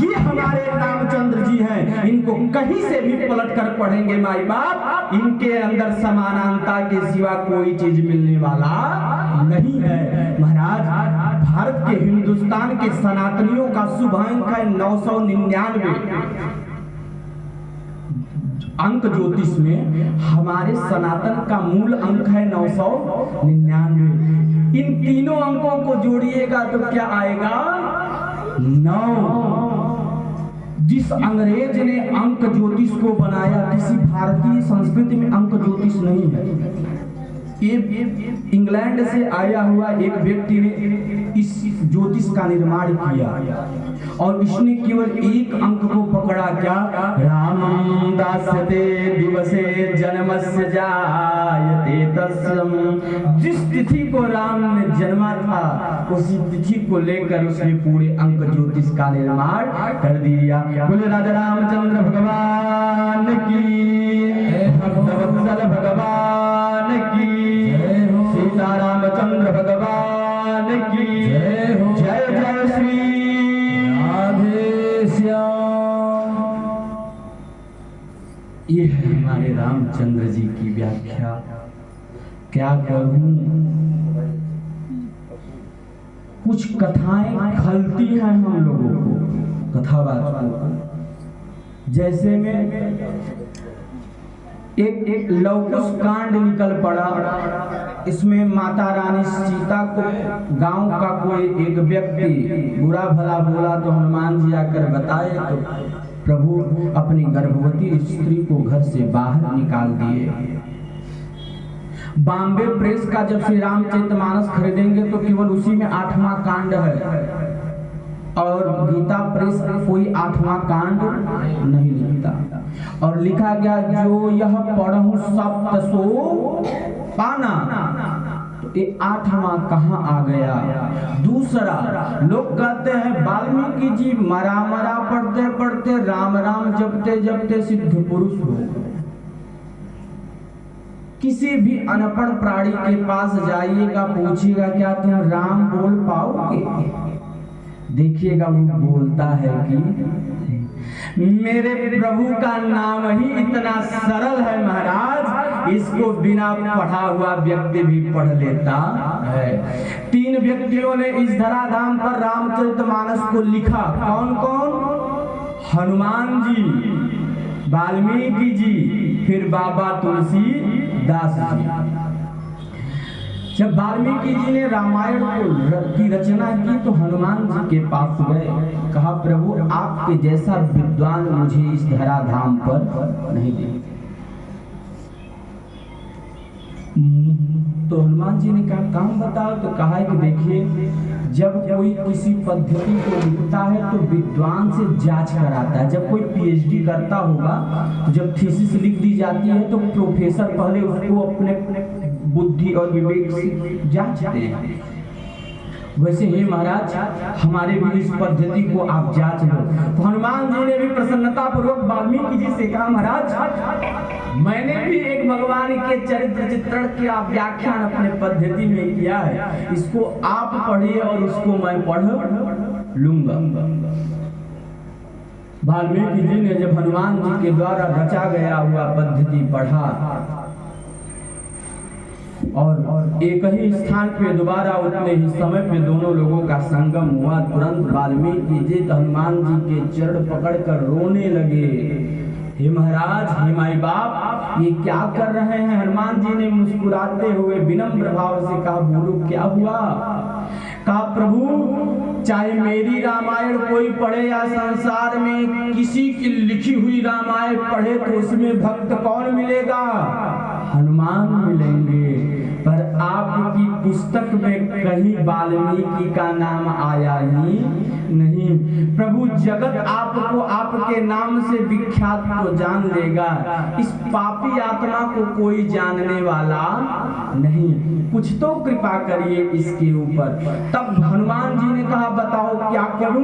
ये हमारे रामचंद्र जी हैं, इनको कहीं से भी पलट कर पढ़ेंगे माई बाप, इनके अंदर समानांतर के सिवा कोई चीज मिलने वाला नहीं है। महाराज, भारत के हिंदुस्तान के सनातनियों का शुभ अंक है 999। अंक ज्योतिष में हमारे सनातन का मूल अंक है 999। इन तीनों अंकों को जोड़िएगा तो क्या आएगा? 9। जिस अंग्रेज ने अंक ज्योतिष को बनाया, किसी भारतीय संस्कृति में अंक ज्योतिष नहीं है। ये इंग्लैंड से आया हुआ एक व्यक्ति ने इस ज्योतिष का निर्माण किया और इसने केवल एक अंक को पकड़ा। क्या? रामं दास्यते दिवसे जन्मस्य जायते तस्म। जिस तिथि को राम ने जन्मा था उसी तिथि को लेकर उसने पूरे अंक ज्योतिष का निर्माण कर दिया। बोले राजा रामचंद्र भगवान की, भक्तवत्सल भगवान की, सीता रामचंद्र भगवान की जय। जय श्री राधे श्याम। ये है हमारे रामचंद्र जी की व्याख्या। क्या कहूं, कुछ कथाएं खलती हैं हम लोगों को, कथावाचकों को। जैसे में एक लवकुश कांड निकल पड़ा। इसमें माता रानी सीता को गांव का कोई एक व्यक्ति बुरा भला बोला तो हनुमान जी आकर बताए तो प्रभु अपनी गर्भवती स्त्री को घर से बाहर निकाल दिए। बॉम्बे प्रेस का जब श्री रामचरितमानस खरीदेंगे तो केवल उसी में 8वां कांड है और गीता प्रेस कोई 8वां कांड नहीं लिखता। और लिखा गया जो यह पढ़ूं सप्त सो पाना, तो ये 8वां कहाँ आ गया? दूसरा, लोग कहते हैं वाल्मीकि जी मरा मरा पढ़ते पढ़ते राम राम जपते जपते सिद्ध पुरुष हो। किसी भी अनपढ़ प्राणी के पास जाइएगा, पूछिएगा क्या तुम राम बोल पाओगे? देखिएगा वो बोलता है कि मेरे प्रभु का नाम ही इतना सरल है महाराज, इसको बिना पढ़ा हुआ व्यक्ति भी पढ़ लेता है। 3 व्यक्तियों ने इस धराधाम पर रामचरितमानस को लिखा। कौन कौन? हनुमान जी, वाल्मीकि जी, फिर बाबा तुलसीदास जी। जब वाल्मीकि जी ने रामायण की रचना की तो हनुमान जी के पास गए, कहा प्रभु आपके जैसा विद्वान मुझे इस धराधाम पर नहीं दिखे। तो हनुमान जी ने कहा काम बताओ। तो कहा कि देखिए, जब कोई किसी पद्धति को लिखता है तो विद्वान से जांच कराता है। जब कोई पीएचडी करता होगा तो जब थीसिस लिख दी जाती है तो प्रोफेसर पहले उसको अपने बुद्धि और विवेक से जांचते हैं। वैसे ही महाराज हमारे भी इस पद्धति को आप जांच लो। तो हनुमान जी ने भी प्रसन्नता पूर्वक वाल्मीकि जी से कहा महाराज मैंने भी एक भगवान के चरित्र चित्रण का व्याख्यान अपने पद्धति में किया है, इसको आप पढ़िए और उसको मैं पढ़ लूंगा। वाल्मीकि जी ने जब हनुमान जी के द्वारा रचा गया हुआ पद्धति पढ़ा और एक ही स्थान पे दोबारा उतने ही समय पे दोनों लोगों का संगम हुआ। तुरंत वाल्मीकि जी हनुमान जी के चरण पकड़कर रोने लगे। हे महाराज, हे माई बाप, ये क्या कर रहे हैं? हनुमान जी ने मुस्कुराते हुए विनम्र भाव से कहा, बोलो क्या हुआ? कहा, प्रभु, चाहे मेरी रामायण कोई पढ़े या संसार में किसी की लिखी हुई रामायण पढ़े तो उसमें भक्त कौन मिलेगा? हनुमान मिलेंगे। पर आपकी पुस्तक में कहीं वाल्मीकि का नाम आया ही नहीं। प्रभु, जगत आपको आपके नाम से विख्यात तो जान लेगा, इस पापी आत्मा को कोई जानने वाला नहीं। कुछ तो कृपा करिए इसके ऊपर। तब हनुमान जी ने कहा, बताओ क्या करूं?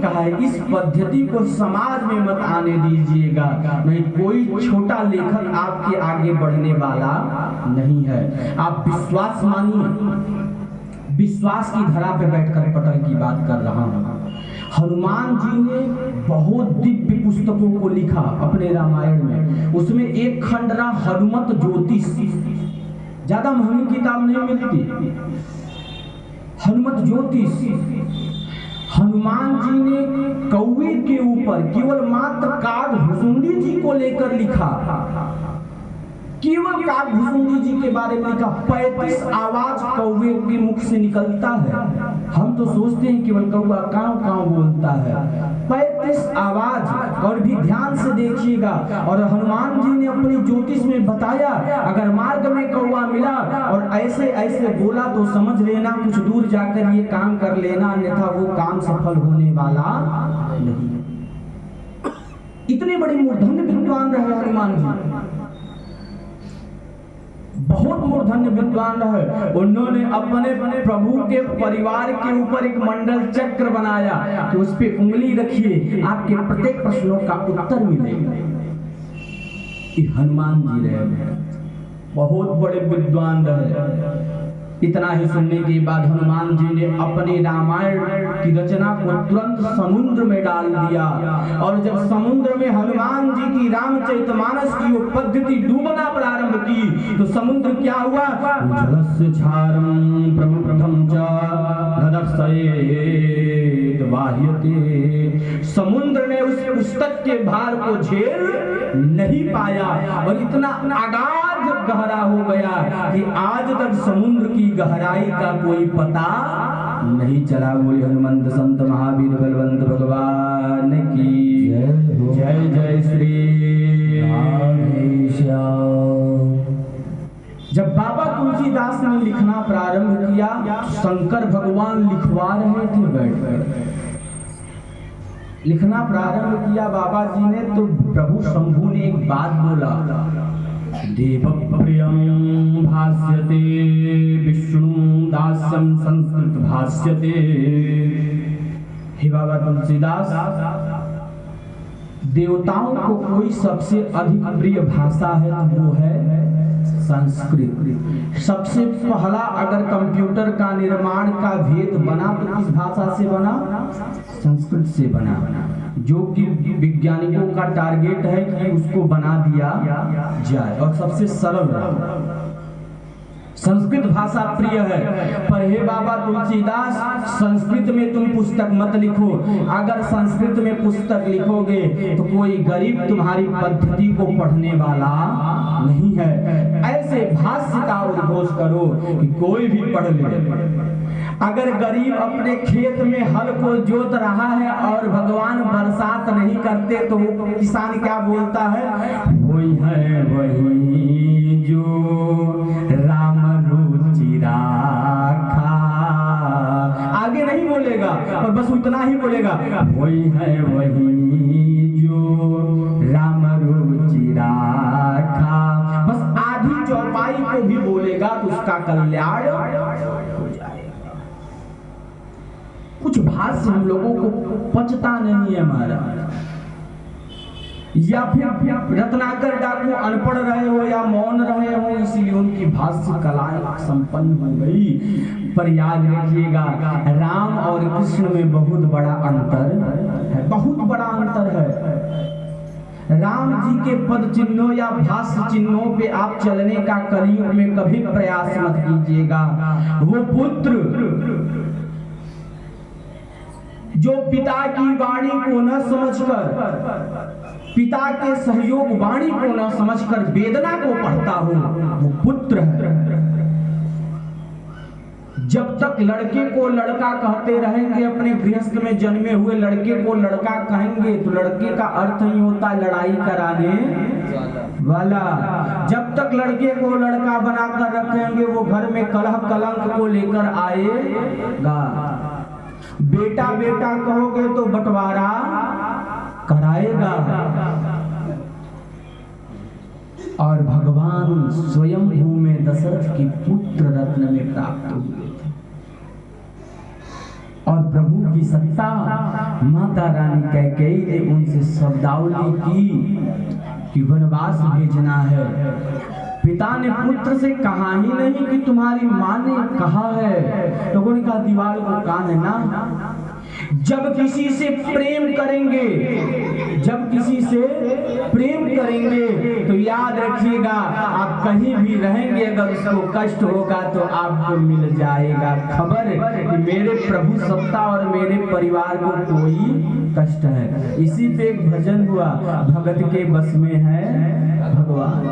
कहा, इस पद्धति को समाज में मत आने दीजिएगा, नहीं कोई छोटा लेखक आपके आगे बढ़ने वाला नहीं है। आप विश्वास मानिए। विश्वास की धरा पे बैठकर पटल की बात कर रहा हूं। हनुमान जी ने बहुत दिव्य पुस्तकों को लिखा अपने रामायण में। उसमें एक खंड रहा हनुमत ज्योतिष, ज्यादा महंगी किताब नहीं मिलती। हनुमत ज्योतिष हनुमान जी ने कौवे के ऊपर केवल मात्र कागभूषुंडी जी को लेकर लिखा। केवल कागभूषुंडी जी के बारे में लिखा। 35 आवाज कौवे के मुख से निकलता है। हम तो सोचते हैं केवल कौवा काव काव बोलता है। 35 आवाज, और भी ध्यान से देखिएगा। और हनुमान जी ने अपनी ज्योतिष में बताया, अगर मार्ग में कौवा मिला और ऐसे ऐसे बोला तो समझ लेना कुछ दूर जाकर ये काम कर लेना, अन्यथा वो काम सफल होने वाला नहीं। इतने बड़े मूर्धन्य विद्वान रहे हनुमान जी, बहुत मूर्धन्य विद्वान रहे। उन्होंने अपने प्रभु के परिवार के ऊपर एक मंडल चक्र बनाया कि उस पे उंगली रखिए, आपके प्रत्येक प्रश्नों का उत्तर मिलेगा। ये हनुमान जी रहे, बहुत बड़े विद्वान रहे। इतना ही सुनने के बाद हनुमान जी ने अपने रामायण की रचना को तुरंत समुद्र में डाल दिया। और जब समुद्र में हनुमान जी की रामचरितमानस की वो पद्धति डूबना प्रारंभ की तो समुद्र क्या हुआ? जलस्य छारं प्रमुखं च नदर्शयेत् वाह्यते। समुद्र ने उस पुस्तक के भार को झेल नहीं पाया और इतना अगाध गहरा हो गया कि आज तक समुद्र की गहराई का कोई पता नहीं चला। बोले हनुमंत संत महावीर बलवंत भगवान की जय। जय श्री राम। जब बाबा तुलसीदास ने लिखना प्रारंभ किया, शंकर भगवान लिखवा रहे थे बैठकर। लिखना प्रारंभ किया बाबा जी ने तो प्रभु शंभु ने एक बात बोला, देव प्रियं भाष्यते विष्णु दास्यं संस्कृत भाष्यते। हे बाबा तुलसीदास, देवताओं को कोई सबसे अधिक प्रिय भाषा है तो वो है संस्कृत। सबसे पहला अगर कंप्यूटर का निर्माण का भेद बना तो किस भाषा से बना? संस्कृत से बना, जो कि वैज्ञानिकों का टारगेट है कि उसको बना दिया जाए और सबसे सरल संस्कृत भाषा प्रिय है। पर हे बाबा तुलसीदास, संस्कृत में तुम पुस्तक मत लिखो। अगर संस्कृत में पुस्तक लिखोगे तो कोई गरीब तुम्हारी पद्धति को पढ़ने वाला नहीं है। ऐसे भाष्य का उद्घोष करो कि कोई भी पढ़ ले। अगर गरीब अपने खेत में हल को जोत रहा है और भगवान बरसात नहीं करते तो किसान क्या बोलता है? वही है वही जो राम रुचि राखा। आगे नहीं बोलेगा और बस उतना ही बोलेगा, वही है वही जो राम रुचि राखा। बस आधी चौपाई को भी बोलेगा तो उसका कल्याण हो जाएगा। कुछ भाष्य हम लोगों को पचता नहीं है हमारा, या फिर रत्नाकर डाकू अनपढ़ रहे हो या मौन रहे हो, इसीलिए उनकी भाष्य कलाएं संपन्न हो गई। पर याद रखिएगा, राम और कृष्ण में बहुत बड़ा अंतर है, बहुत बड़ा अंतर है। राम जी के पद चिन्हों या भाष्य चिन्हों पे आप चलने का कलियुग में कभी प्रयास मत कीजिएगा। वो पुत्र जो पिता की वाणी को न समझकर, पिता के सहयोग वाणी को न समझकर वेदना को पढ़ता हो, वो पुत्र है। जब तक लड़के को लड़का कहते रहेंगे, अपने गृहस्थ में जन्मे हुए लड़के को लड़का कहेंगे, तो लड़के का अर्थ ही होता लड़ाई कराने वाला। जब तक लड़के को लड़का बनाकर रखेंगे, वो घर में कलह कलंक को लेकर आएगा। बेटा बेटा कहोगे तो बंटवारा कराएगा। और भगवान स्वयं भू में दशरथ की पुत्र रत्न में प्राप्त हुए थे। और प्रभु की सत्ता माता रानी कैकेयी ने उनसे शब्दावली की कि वनवास भेजना है। पिता ने पुत्र से कहा ही नहीं कि तुम्हारी माँ ने कहा है। लोगों ने कहा दीवार को कान है ना। जब किसी से प्रेम करेंगे, जब किसी से प्रेम करेंगे तो याद रखिएगा, आप कहीं भी रहेंगे, अगर उसको कष्ट होगा तो आपको मिल जाएगा खबर कि मेरे प्रभु सत्ता और मेरे परिवार को कोई कष्ट है। इसी पे एक भजन हुआ, भगत के बस में है भगवान।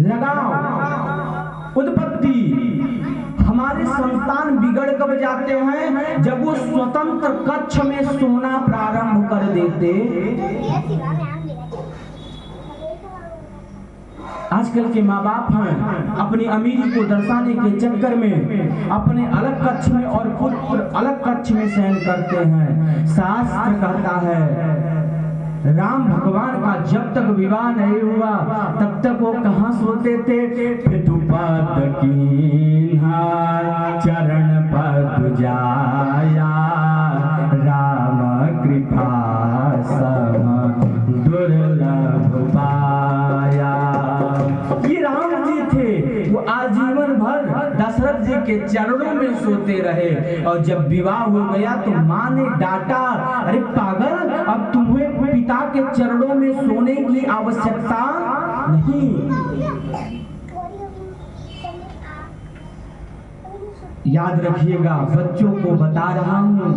लगाओ उत्पत्ति। हमारे संतान बिगड़ कब जाते हैं? जब वो स्वतंत्र कक्ष में सोना प्रारंभ कर देते। आजकल के माँ बाप हैं, अपनी अमीरी को दर्शाने के चक्कर में अपने अलग कक्ष में और पुत्र अलग कक्ष में शयन करते हैं। शास्त्र कहता है राम भगवान का जब तक विवाह नहीं हुआ तब तक वो कहाँ सोते थे? पितुपात कीन्हा चरण पद जाया, राम कृपा सम दुर्लभ पाया। ये राम जी थे, वो आजीवन भर दशरथ जी के चरणों में सोते रहे। और जब विवाह हो गया तो माँ ने डांटा, अरे पागल, अब तुम्हें पिता के चरणों में सोने की आवश्यकता नहीं। याद रखिएगा, बच्चों को बता रहा हूँ,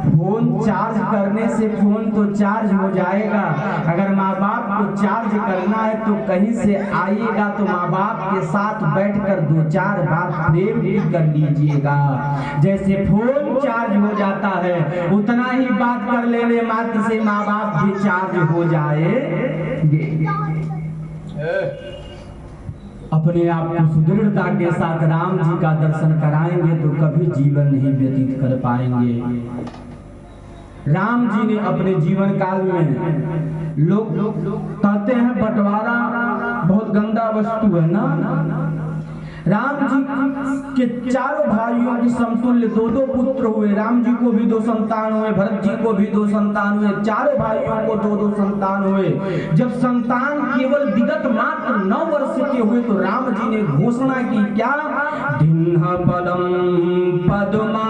फोन चार्ज करने से फोन तो चार्ज हो जाएगा। अगर माँ बाप को चार्ज करना है तो कहीं से आइएगा तो माँ बाप के साथ बैठकर 2-4 बार प्रेम भी कर लीजिएगा। जैसे फोन चार्ज हो जाता है उतना ही बात कर लेने मात्र से माँ बाप भी चार्ज हो जाएंगे। अपने आप को सुदृढ़ता के साथ राम जी का दर्शन कराएंगे तो कभी जीवन नहीं व्यतीत कर पाएंगे। राम जी ने अपने जीवन काल में, लोग कहते हैं बंटवारा बहुत गंदा वस्तु है ना। राम जी के चारों भाइयों की समतुल्य 2-2 पुत्र हुए। राम जी को भी 2 संतान हुए, भरत जी को भी 2 संतान हुए, चारों भाइयों को 2-2 संतान हुए। जब संतान केवल विगत मात्र 9 वर्ष के हुए तो राम जी ने घोषणा की, क्या? दिन्ह पदम पद्मांगिहं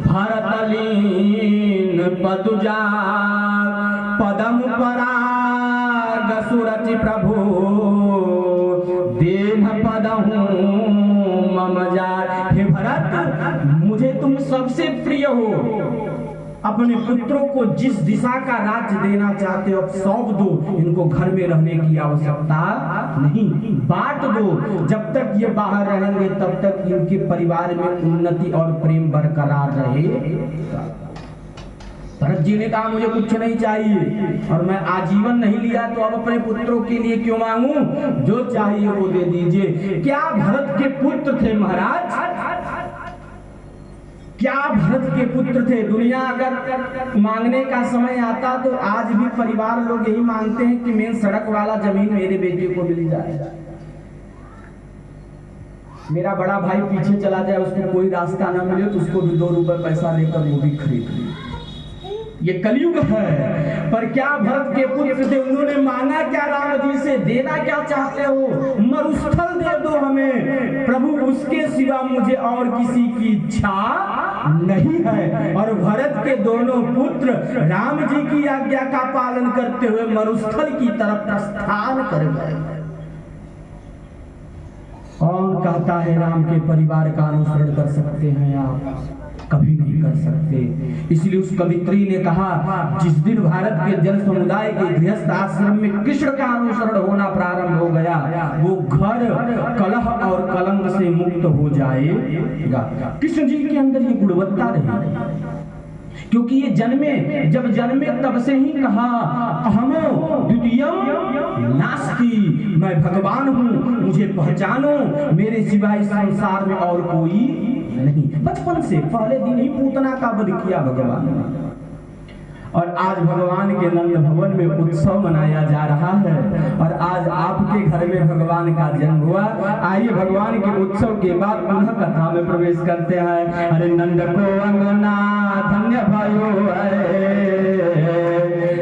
भरतलीन पदुजा पदम पराग सुरचि प्रभु देह पदहूं मम जाय। हे भरत, मुझे तुम सबसे प्रिय हो। अपने पुत्रों को जिस दिशा का राज्य देना चाहते हो अब सौंप दो, इनको घर में रहने की आवश्यकता नहीं, बांट दो। जब तक ये बाहर रहेंगे तब तक इनके परिवार में उन्नति और प्रेम बरकरार रहेगा। भरत जी ने कहा मुझे कुछ नहीं चाहिए और मैं आजीवन नहीं लिया तो अब अपने पुत्रों के लिए क्यों मांगू? जो चाहिए वो दे दीजिए। क्या भरत के पुत्र थे महाराज? क्या भरत के पुत्र थे? दुनिया अगर मांगने का समय आता तो आज भी परिवार लोग यही मांगते हैं कि मेन सड़क वाला जमीन मेरे बेटे को मिल जाए, मेरा बड़ा भाई पीछे चला जाए, उसको कोई रास्ता ना मिले तो उसको भी 2 रुपए पैसा लेकर वो भी खरीद ले। ये कलयुग है। पर क्या भरत के पुत्र थे, उन्होंने मांगा क्या राम जी से, देना क्या चाहते हो? मरुस्थल दे दो हमें प्रभु, उसके सिवा मुझे और किसी की इच्छा नहीं है। और भरत के दोनों पुत्र राम जी की आज्ञा का पालन करते हुए मरुस्थल की तरफ प्रस्थान कर गए। कौन कहता है राम के परिवार का अनुसरण कर सकते हैं आप? कभी नहीं कर सकते। इसलिए उस कवित्री ने कहा, जिस दिन भारत के जन समुदाय के गृहस्थ आश्रम में कृष्ण का अनुसरण होना प्रारंभ हो गया, वो घर कलह और कलंक से मुक्त हो जाएगा। कृष्ण जी के अंदर ये गुणवत्ता रही, क्योंकि ये जब जन्मे तब से ही कहा, अहमो द्वितीयम नास्ति, मैं भगवान हूँ, मुझे पहचानो, मेरे सिवा इस संसार में और कोई नहीं। बचपन से पहले दिन ही पूतना का वध किया भगवान ने। और आज भगवान के नंद भवन में उत्सव मनाया जा रहा है, और आज आपके घर में भगवान का जन्म हुआ। आइए भगवान के उत्सव के बाद पुनः कथा में प्रवेश करते हैं। अरे नंद को अंगना धन्य भयो है,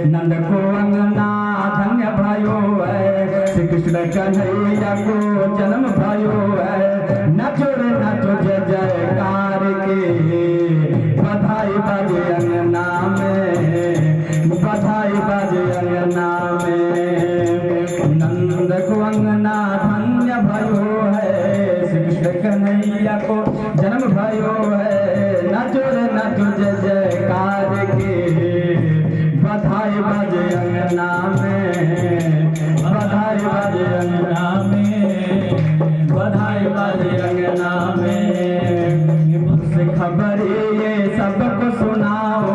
नंद को अंगना धन्य भयो है, श्री कृष्ण कन्हैया को जन्म भयो है। नाचो रे नाचो जय जयकार के, बधाई बाजे अंगना में, बधाई बाजे अंगना में। नंद को अंगना धन्य भयो है, श्री कृष्ण कन्हैया को जन्म भयो है। नाचो रे नाचो जय जयकार के, बधाई बाजे अंगना में, बधाई बाजे अंगना में, बधाई बाजे अंगना में। मुझसे खबर ये सबको सुनाओ,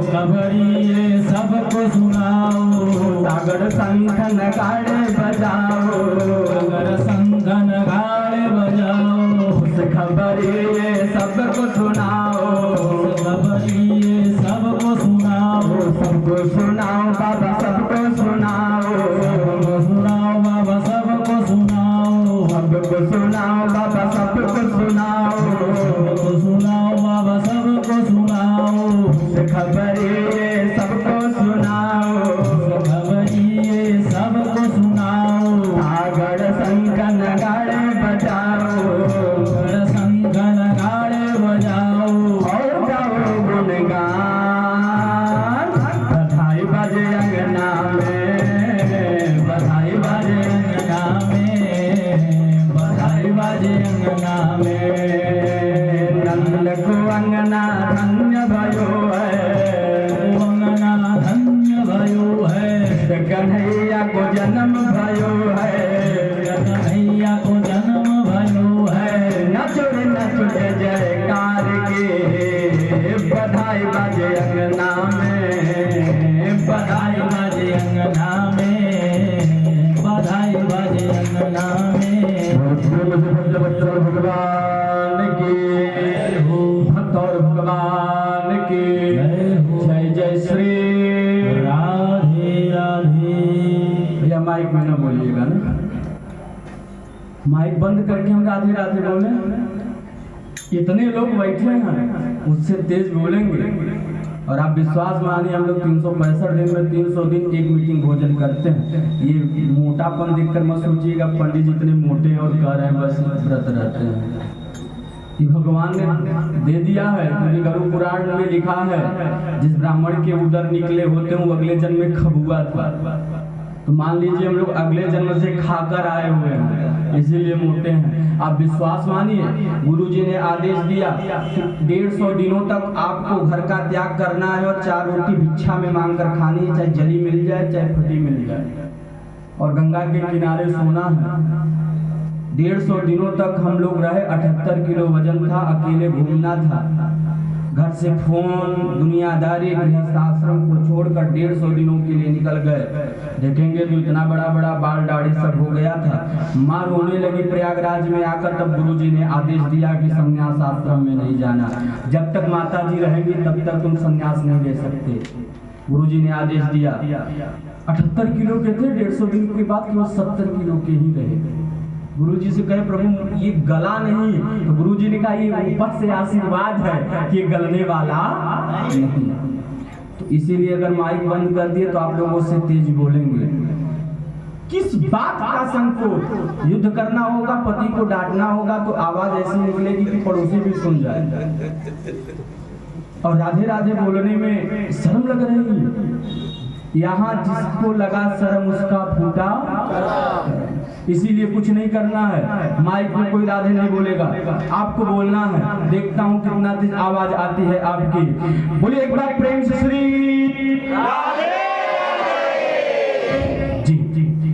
खबर ये सबको सुनाओ, सागर शंख नगाड़े बजाओ, सागर शंख नगाड़े बजाओ। मुझसे खबर ये सबको सुनाओ, खबर ये सबको सुनाओ, सबको सुनाओ बाबा, सबको सुनाओ, सबको सुनाओ बाबा, सबको सुनाओ, सबको सुनाओ बाबा, सबको सुनाओ, सबको सुनाओ बाबा, सबको सुनाओ। खबर ये सबको सुनाओ, खबर ये सबको सुनाओ, सागर शंख नगाड़े बजाओ, सागर शंख नगाड़े बजाओ, और गाओ गुणगान। बधाई बाजे अंगना में, बधाई बाजे अंगना में, बधाई बाजे अंगना में। नंद को अंगना धन्य भयो है, अंगना धन्य भयो है, कन्हैया को जन्म भयो है, कन्हैया को जन्म भयो है। नाचो रे नाचो जय जयकार के, बधाई बाजे अंगना में, बधाई बाजे अंगना में, बधाई बाजे अंगना में। भगवान की भक्त और भगवान की जय जय श्री राधे राधे। भैया माइक में ना बोलिएगा ना, माइक बंद करके हम राधे राधे बोले। इतने लोग बैठे हैं, उससे तेज बोलेंगे। और आप विश्वास मानिए, हम लोग 365 दिन में 300 दिन एक मीटिंग भोजन करते हैं। ये मोटापन देखकर मत सोचिएगा पंडित जी इतने मोटे हैं और कह रहे हैं बस व्रत रहते हैं। ये भगवान ने दे दिया है, क्योंकि गरुड़ पुराण में लिखा है, जिस ब्राह्मण के उदर निकले होते हैं वो अगले जन्म में खबुआ था। तो मान लीजिए हम लोग अगले जन्म से खाकर आए हुए हैं, इसीलिए मोटे हैं। आप विश्वास मानिए, गुरुजी ने आदेश दिया 150 दिनों तक आपको घर का त्याग करना है और 4 रोटी भिक्षा में मांग कर खानी है, चाहे जली मिल जाए चाहे फटी मिल जाए, और गंगा के किनारे सोना है। 150 दिनों तक हम लोग रहे, 78 किलो वजन था, अकेले घूमना था। घर से फोन, दुनियादारी, गृहस्थ आश्रम को छोड़कर 150 दिनों के लिए निकल गए। देखेंगे तो इतना बड़ा बड़ा बाल दाढ़ी सब हो गया था। माँ रोने लगी प्रयागराज में आकर, तब गुरुजी ने आदेश दिया कि संन्यास आश्रम में नहीं जाना, जब तक माता जी रहेंगी तब तक तुम संन्यास नहीं ले सकते। गुरुजी ने आदेश दिया। 78 किलो के थे, 150 दिन के बाद केवल 70 किलो के ही रहे। गुरुजी से कहे प्रभु ये गला नहीं, तो गुरुजी ने कहा ये ऊपर से आशीर्वाद है कि ये गलने वाला नहीं। तो इसीलिए अगर माइक बंद कर दिए तो आप लोगों से तेज बोलेंगे। किस बात का संकोच? युद्ध करना होगा, पति को डांटना होगा तो आवाज ऐसी निकलेगी कि पड़ोसी भी सुन जाए। और राधे राधे बोलने में शर्म लग रही है। यहाँ जिसको लगा शर्म उसका फूटा, इसीलिए कुछ नहीं करना है। माइक में कोई राधे नहीं बोलेगा, आपको बोलना है। देखता हूँ कितना तेज आवाज आती है आपकी। बोलिए एक बार प्रेम से श्री राधे। जी,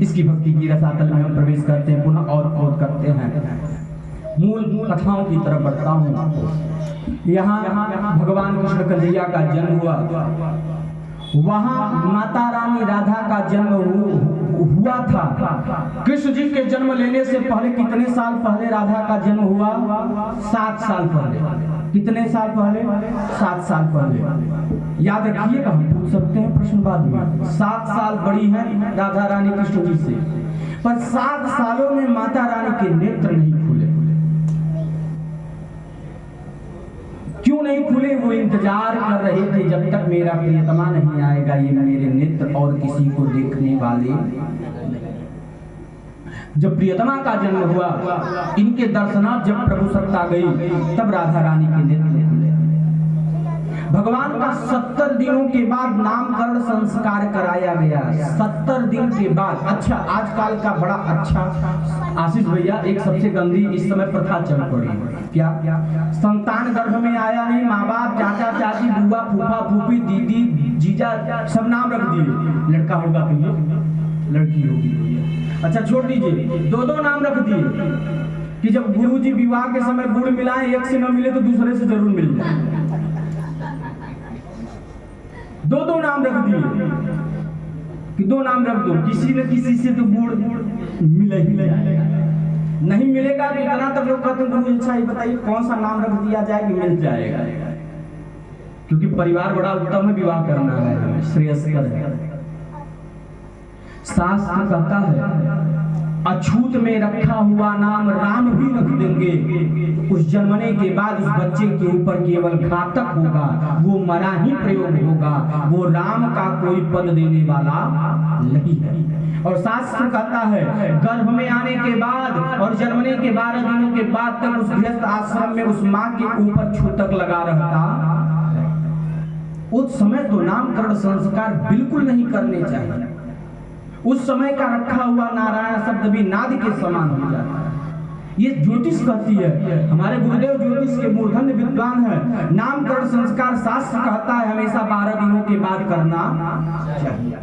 इसकी भक्ति की रसातल में हम प्रवेश करते हैं, पुनः और खोज करते हैं। मूल कथाओं की तरफ बढ़ता हूँ। यहाँ भगवान कृष्ण कन्हैया का जन्म हुआ, वहाँ माता रानी राधा का जन्म हुआ था। कृष्ण जी के जन्म लेने से पहले कितने साल पहले राधा का जन्म हुआ? 7 साल पहले। कितने साल पहले? 7 साल पहले। याद रखिएगा, हम पूछ सकते हैं प्रश्न बाद में। 7 साल बड़ी है राधा रानी कृष्ण जी से, पर 7 सालों में माता रानी के नेत्र नहीं खुले। क्यों नहीं खुले? वो इंतजार कर रहे थे जब तक मेरा प्रियतमा नहीं आएगा, ये मेरे नेत्र और किसी को देखने वाले। जब प्रियतमा का जन्म हुआ, इनके दर्शनार्थ जब प्रभु सत्ता गई, तब राधा रानी के नेत्र खुले। भगवान का 70 दिनों के बाद नामकरण संस्कार कराया गया। 70 दिन के बाद। अच्छा, आजकल का बड़ा अच्छा आशीष भैया, एक सबसे गंदी इस समय प्रथा चल पड़ी। क्या? संतान गर्भ में आया नहीं, माँ बाप, चाचा चाची, बुआ, फूफा फूफी, दीदी, जीजा सब नाम रख दिए। लड़का होगा तो ये, लड़की होगी। अच्छा छोड़ दीजिए, 2 नाम रख दिए कि जब गुरुजी विवाह के समय गुड़ मिलाएं, एक से न मिले तो दूसरे से जरूर मिल जाए। 2 नाम रख दिए कि 2 नाम रख दो, किसी न किसी से तो गुड़ मिले ही जाएगा। नहीं मिलेगा तो इतना तब लोग कहते हैं अच्छा ही बताइए कौन सा नाम रख दिया जाए कि मिल जाएगा। क्योंकि परिवार बड़ा उत्तम है, विवाह करना है, हमें श्रेयस्कर है। शास्त्र कहता है अछूत में रखा हुआ नाम राम भी रख देंगे, उस जन्मने के बाद उस बच्चे के ऊपर केवल घातक होगा, वो मरा ही प्रयोग होगा, वो राम का कोई पद देने वाला नहीं है। और शास्त्र कहता है गर्भ में आने के बाद और जन्मने के 12 दिनों के बाद तक उस गृहस्थ आश्रम में उस माँ के ऊपर छूतक लगा रहता। उस समय तो नामकरण संस्कार बिल्कुल नहीं करने चाहिए। उस समय का रखा हुआ नारायण शब्द भी नाद के समान हो जाता है। ये ज्योतिष कहती है, हमारे गुरुदेव ज्योतिष के मूर्धन्य विद्वान है। नामकरण संस्कार शास्त्र कहता है हमेशा 12 दिनों के बाद करना चाहिए।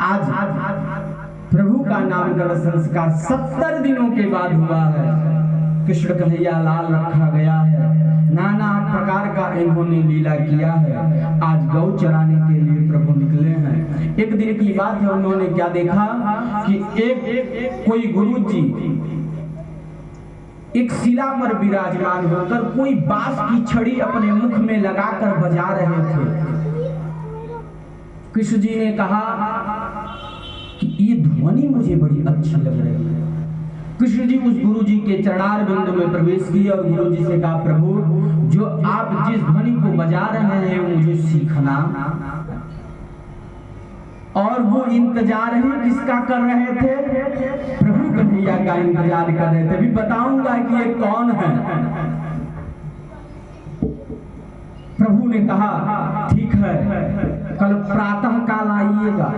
आज प्रभु का नामकरण संस्कार 70 दिनों के बाद हुआ है। कृष्ण कन्हैया लाल रखा गया है, नाना प्रकार का इन्होंने लीला किया है। आज गौ चराने के लिए प्रभु निकले हैं। एक दिन की बात है, उन्होंने क्या देखा कि एक कोई गुरुजी एक शिला पर विराजमान होकर कोई बांस की छड़ी अपने मुख में लगाकर बजा रहे थे। कृष्ण जी ने कहा कि ये ध्वनि मुझे बड़ी अच्छी लग रही है। कृष्ण जी उस गुरु जी के चरणार बिंदु में प्रवेश किए और गुरु जी से कहा प्रभु जो आप जिस ध्वनि को बजा रहे हैं मुझे सीखना। और वो इंतजार ही किसका कर रहे थे? प्रभु कन्हैया का इंतजार कर रहे थे। भी बताऊंगा कि ये कौन है। प्रभु ने कहा ठीक है, कल प्रातः काल आइएगा,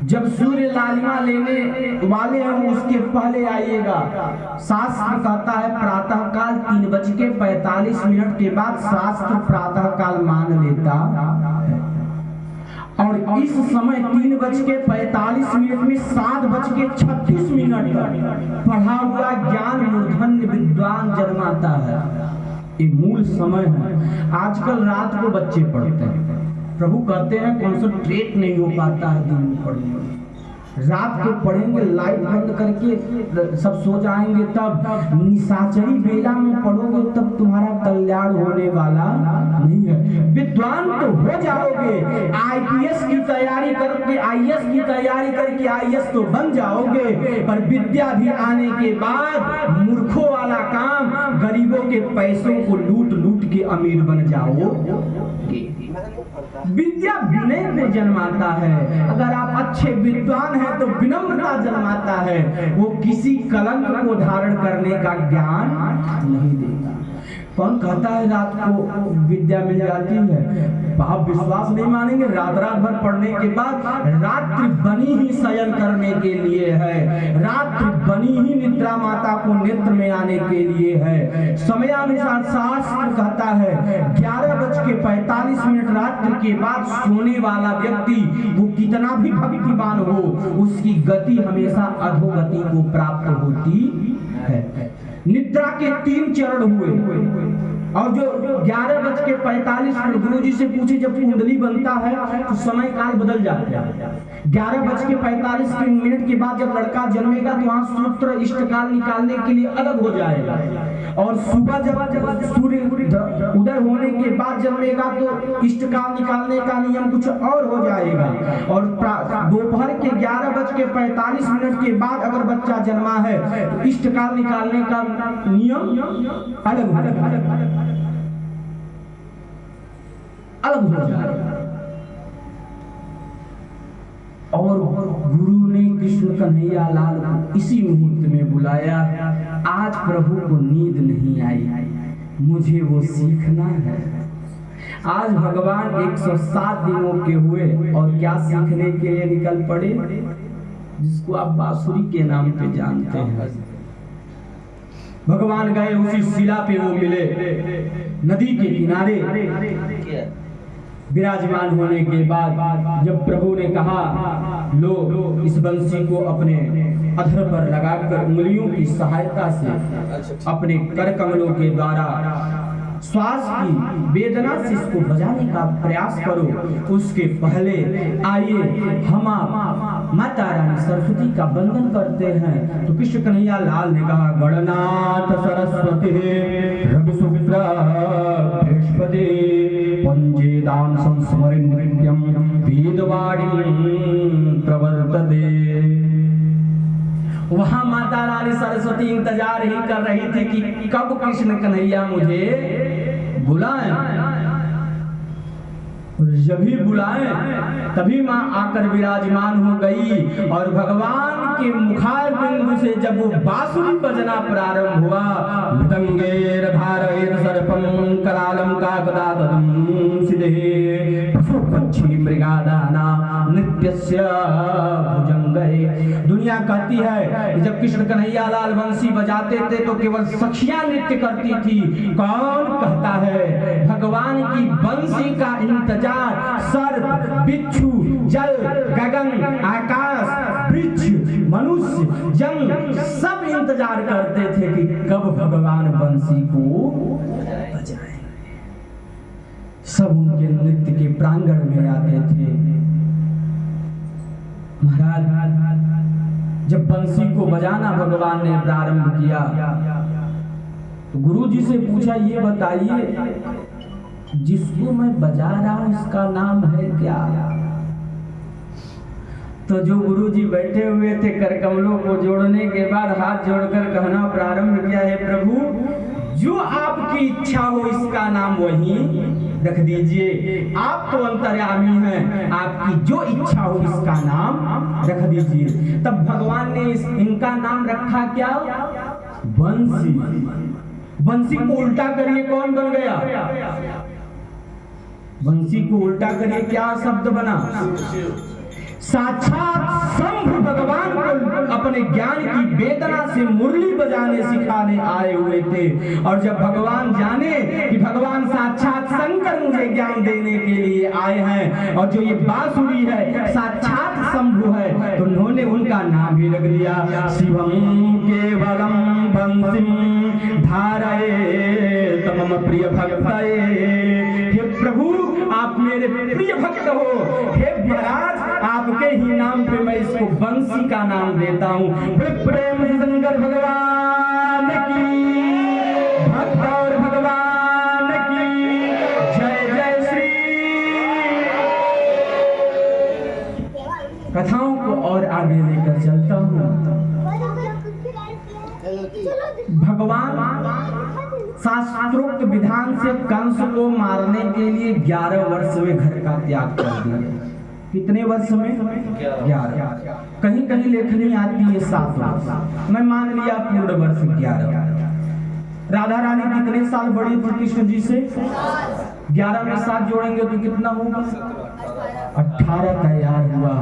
जब सूर्य लालिमा लेने वाले हैं उसके पहले आइएगा। शास्त्र कहता है प्रातः काल 3:45 के बाद शास्त्र प्रातः काल मान लेता है। और इस समय 3:45 में 7:36 पढ़ा हुआ ज्ञान मूर्धन्य विद्वान जन्माता है। ये मूल समय है। आजकल रात को बच्चे पढ़ते हैं। प्रभु कहते हैं कॉन्सेंट्रेट नहीं हो पाता है दिन में पढ़ने। रात को पढ़ेंगे, लाइट बंद करके सब सो जाएंगे, तब निशाचरी बेला में पढ़ोगे तब तुम्हारा कल्याण होने वाला नहीं है। विद्वान तो हो जाओगे, IPS की तैयारी करके IAS की तैयारी करके IAS तो बन जाओगे, पर विद्या भी आने के बाद मूर्खों वाला काम, गरीबों के पैसों को लूट लूट के अमीर बन जाओगे। विद्या विनय को जन्माता है। अगर आप अच्छे विद्वान हैं तो विनम्रता जन्माता है। वो किसी कलंक को धारण करने का ज्ञान नहीं देता। कौन कहता है रात को विद्या मिल जाती है? आप विश्वास नहीं मानेंगे, रात भर पढ़ने के बाद रात्रि बनी ही शयन करने के लिए है, रात्रि बनी ही निद्रा माता को नेत्र में आने के लिए है। समयानुसार शास्त्र कहता है 11:45 रात्रि के बाद सोने वाला व्यक्ति, वो कितना भी भक्तिमान हो, उसकी गति हमेशा अधोगति को प्राप्त होती है। निद्रा के 3 चरण हुए और जो 11:45 गुरु जी से पूछे जब कुंडली बनता है तो समय काल बदल जाता है। 11:45 के बाद जब लड़का जन्मेगा तो वहां सूत्र इष्टकाल निकालने के लिए अलग हो जाएगा, और सुबह जब सूर्य उदय होने के बाद जन्मेगा तो इष्टकाल निकालने का नियम कुछ और हो जाएगा, और दोपहर के 11:45 के बाद अगर बच्चा जन्मा है तो इष्टकाल निकालने का नियम अलग हो जाएगा। और गुरु ने कृष्ण कन्हैया लाल को इसी मुहूर्त में बुलाया। आज प्रभु को नींद नहीं आई, मुझे वो सीखना है। आज भगवान 107 दिनों के हुए और क्या सीखने के लिए निकल पड़े, जिसको आप बांसुरी के नाम पे जानते हैं। भगवान गए, उसी शिला पे वो मिले, नदी के किनारे विराजमान होने के बाद जब प्रभु ने कहा लो इस बंसी को अपने अधर पर लगाकर उंगलियों की सहायता से अपने कर कमलों के द्वारा श्वास की वेदना से इसको बजाने का प्रयास करो, उसके पहले आइए हम माता रानी सरस्वती का वंदन करते हैं। तो कृष्ण कन्हैया लाल ने कहा गणनाथ सरस्वती रघुसुमित्रा बृहस्पति पंजेदान संस्मरिण्यम वेदवाणी प्रवर्तते। वहां माता रानी सरस्वती इंतजार ही कर रही थी कि कब कृष्ण कन्हैया मुझे बुलाएं, जब भी बुलाएं तभी मां आकर विराजमान हो गई। और भगवान के मुखार बिंदु से जब वो बांसुरी बजना प्रारंभ हुआ, मृदंगेर धारयेत सर्पं करालं काकदातं सिद्धे पशुपक्षी मृगादाना नित्यस्य भुजंगे। दुनिया कहती है जब कृष्ण कन्हैया लाल बंसी बजाते थे तो केवल सखियां नृत्य करती थी। कौन कहता है भगवान की बंसी का इंतजार सर्प, बिच्छू, जल, गगन, आकाश, वृक्ष, मनुष्य, जंग सब इंतजार करते थे कि कब भगवान बंसी को बजाएं। सब उनके नृत्य के प्रांगण में आते थे। महाराज जब बंसी को बजाना भगवान ने प्रारंभ किया तो गुरु जी से पूछा, ये बताइए जिसको मैं बजा रहा हूं इसका नाम है क्या? तो जो गुरु जी बैठे हुए थे कर कमलों को जोड़ने के बाद हाथ जोड़कर कहना प्रारंभ किया, है प्रभु जो आपकी इच्छा हो इसका नाम वही रख दीजिए। आप तो अंतर्यामी हैं, आपकी जो इच्छा हो इसका नाम रख दीजिए। तब भगवान ने इनका नाम रखा क्या? बंसी। बंसी को उल्टा करिए कौन बन गया? बंसी को उल्टा करिए क्या शब्द बना? साक्षात शंभु भगवान को अपने ज्ञान की वेदना से मुरली बजाने सिखाने आए हुए थे। और जब भगवान जाने कि भगवान साक्षात शंकर मुझे ज्ञान देने के लिए आए हैं और जो ये बांसुरी है साक्षात शंभु है, तो उन्होंने उनका नाम भी रख दिया शिवम केवलम बंसिम धारये तमम प्रिय भक्तये। हे प्रभु आप मेरे प्रिय भक्त हो, हे महाराज आपके ही नाम पे मैं इसको बंसी का नाम देता हूँ। प्रेम से शंकर भगवान की, भक्त और भगवान की जय जय श्री। कथाओं को और आगे लेकर चलता हूँ। भगवान शास्त्रोक्त विधान से कंस को मारने के लिए 11 वर्ष में घर का त्याग कर दिया। कितने वर्ष में? 11। कहीं कहीं लेखनी आती है 7 वर्ष, मैं मान लिया पूर्ण वर्ष 11। राधा रानी कितने साल बड़ी थी कृष्ण जी से? 11 में 7 जोड़ेंगे तो कितना होगा? 18 तैयार हुआ।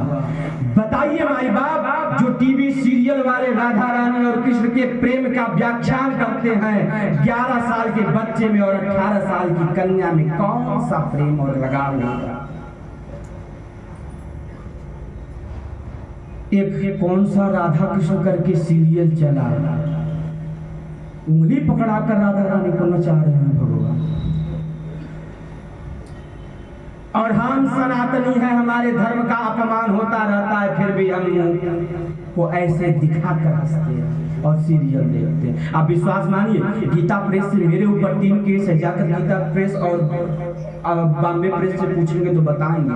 बताइए माई बाप, जो टीवी सीरियल वाले राधा रानी और कृष्ण के प्रेम का व्याख्यान करते हैं, 11 साल के बच्चे में और 18 साल की कन्या में कौन सा प्रेम और लगाव होगा? एक कौन सा राधा कृष्ण करके सीरियल चला, उंगली पकड़ाकर राधा रानी को नचा रहे हैं भगवान। और हम सनातनी हैं, हमारे धर्म का अपमान होता रहता है, फिर भी हम को ऐसे दिखाकर हंसते हैं और सीरियल देखते हैं। आप विश्वास मानिए, गीता प्रेस से मेरे ऊपर 3 केस है, जाकर गीता प्रेस और बॉम्बे प्रेस से पूछेंगे तो बताएंगे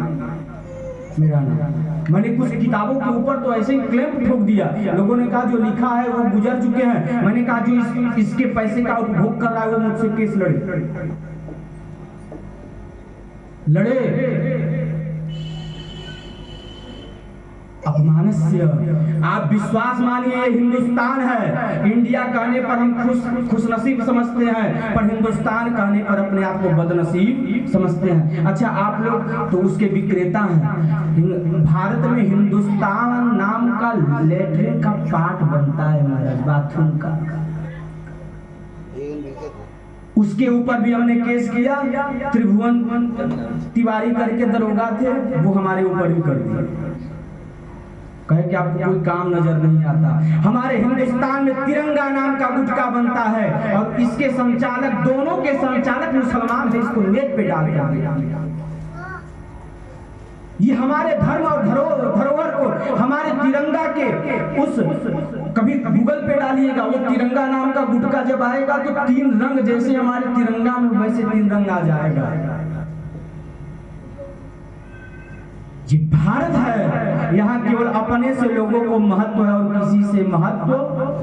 मेरा नाम। मैंने कुछ किताबों के ऊपर तो ऐसे ही क्लेम ठोक दिया, लोगों ने कहा जो लिखा है वो गुजर चुके हैं। मैंने कहा जो इसके पैसे का उपभोग कर रहा है वो मुझसे केस लड़े। अपमानस्य। आप विश्वास मानिए, ये हिंदुस्तान है। इंडिया कहने पर हम खुशनसीब समझते हैं, पर हिंदुस्तान कहने पर अपने आप को बदनसीब समझते हैं। अच्छा, आप लोग तो उसके विक्रेता हैं। भारत में हिंदुस्तान नाम का लेटरिन का पार्ट बनता है महाराज, बाथरूम का। उसके ऊपर भी हमने केस किया। त्रिभुवन तिवारी करके दरोगा थे, वो हमारे ऊपर भी कर दिया, कहे कि आपको कोई काम नजर नहीं आता। हमारे हिंदुस्तान में तिरंगा नाम का गुटखा बनता है और इसके संचालक, दोनों के संचालक मुसलमान है। इसको नेट पे डाल दिया। ये हमारे धर्म और धरोहर को, हमारे तिरंगा के उस, कभी गूगल पे डालिएगा, वो तिरंगा नाम का गुटखा जब आएगा तो 3 रंग, जैसे हमारे तिरंगा में वैसे 3 रंग आ जाएगा। ये भारत है, यहाँ केवल अपने से लोगों को महत्व है और किसी से महत्व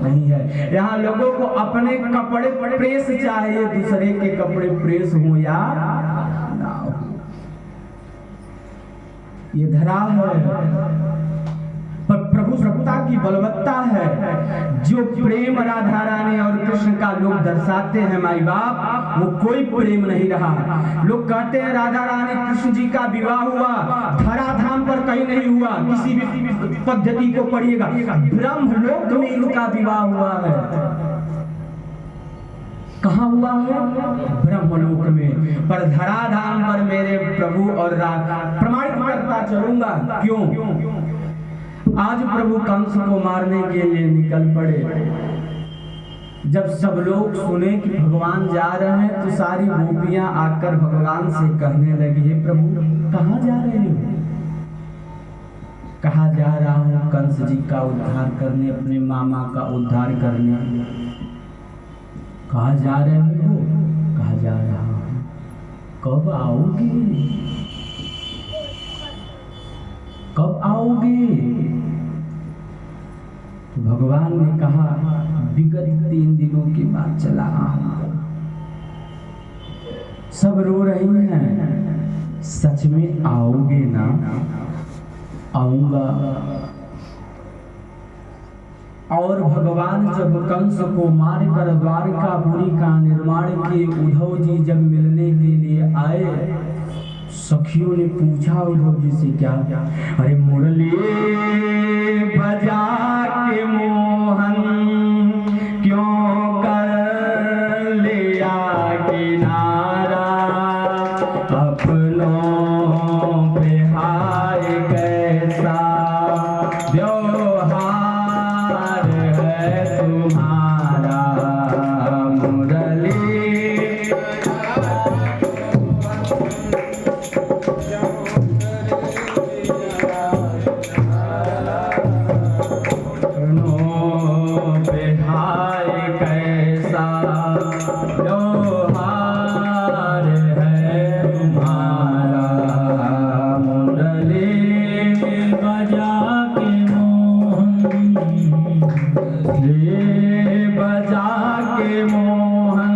नहीं है। यहाँ लोगों को अपने कपड़े प्रेस चाहिए, दूसरे के कपड़े प्रेस हो या ना हो। ये धरा है, पर प्रभु सत्ता की बलवत्ता है। जो प्रेम राधा रानी और कृष्ण का लोग दर्शाते हैं माई बाप, वो कोई प्रेम नहीं रहा। लोग कहते हैं राधा रानी कृष्ण जी का विवाह हुआ, धराधाम पर कहीं नहीं हुआ। किसी भी पद्धति को पढ़िएगा, ब्रह्मलोक में इनका विवाह हुआ है। कहाँ हुआ है? ब्रह्मलोक में। पर धराधाम पर मेरे प्रभु और प्रमाणित करता चलूंगा। क्यों? आज प्रभु कंस को मारने के लिए निकल पड़े। जब सब लोग सुने कि भगवान जा रहे हैं, तो सारी गोपियां आकर भगवान से कहने लगी, हे प्रभु कहाँ जा रहे हो? कहा जा रहा हूँ कंस जी का उद्धार करने, अपने मामा का उद्धार करने। कहाँ जा रहे हो? कहा जा रहा हूँ। कब आओगे? कब आओगे? तो भगवान ने कहा विगत 3 दिनों के बाद चला आऊंगा। सब रो रही हैं, सच में आओगे ना? आऊंगा। और भगवान जब कंस को मारकर द्वारकापुरी का निर्माण किए, उद्धव जी जब मिलने के लिए आए, सखियों ने पूछा उद्धव जी से, क्या? अरे मुरली बजा के मोहन क्यों कर लिया किनारा, अपनों पे हाय कैसा व्यवहार है तुम्हारा। मुरली बजा के मोहन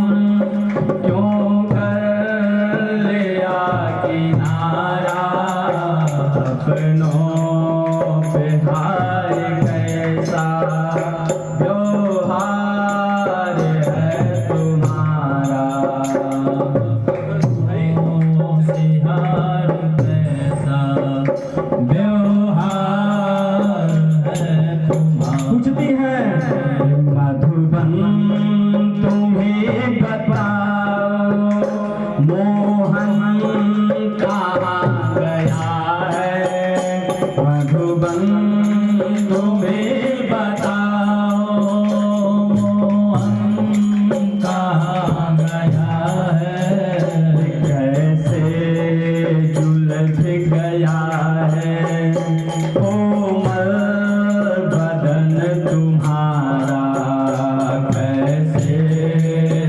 व्यवहार है तुम्हारा सिहार कैसा व्यवहार है तुम्हारा। पूछती है मधुबन तुम्हें बताओ मोहन कहाँ गया है। मधुबन तुम्हें बताओ मोहन कहाँ गया है। कैसे जुलझ गया है कोमल बदन तुम्हारा। कैसे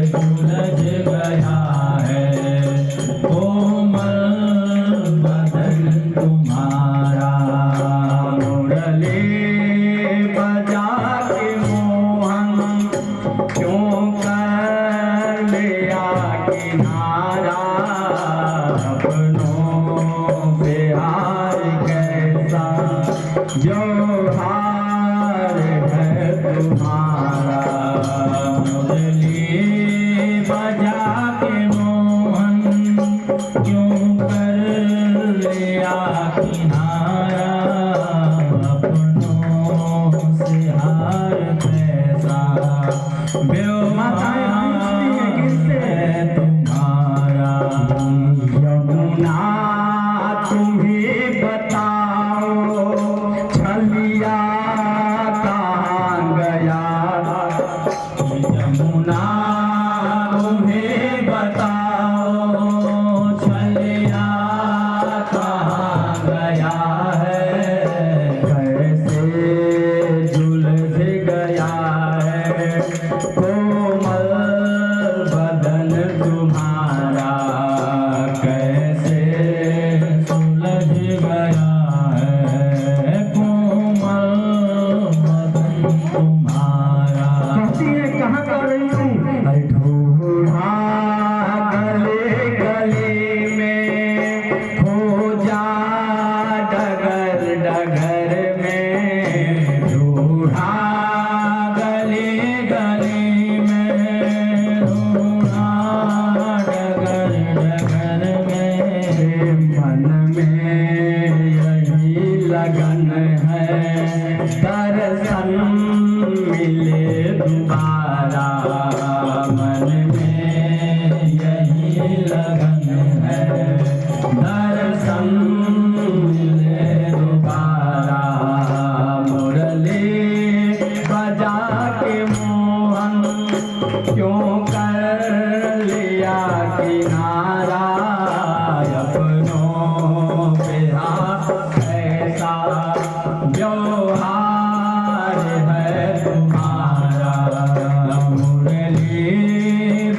जुलझ गया है कोमल बदन तुम्हारा। मुरली बजा के मोहन क्यों कर लिया किनारा। अपनों पे हार कैसा व्यवहार है तुम्हारा। मुरली बजा के मोहन क्यों कर लिया किनारा। अपनों से हार कैसा व्यवहार है तुम्हारा। यमुना तुम्हें बताओ छलिया कहाँ गया। यमुना तुम्हें बताओ छलिया कहाँ गया है। कैसे जुलझ गया है कोमल बदन तुम्हारा। कैसे सुलझ गया है कोमल बदन तुम्हारा। कहती है कहाँ कर रही हूँ। ढूंढा गले गले में खोजा डगर डगर में। ढूंढा गले गले में ढूंढा डगर डगर में। मन में यही लगन है दर्शन मिले दोबारा। मन में यही लगन है दर्शन मिले दोबारा। मुरली बजा के मोहन क्यों कर लिया किनारा। अपनों पे हाथ ऐसा व्यवहार है तुम्हारा। मुरली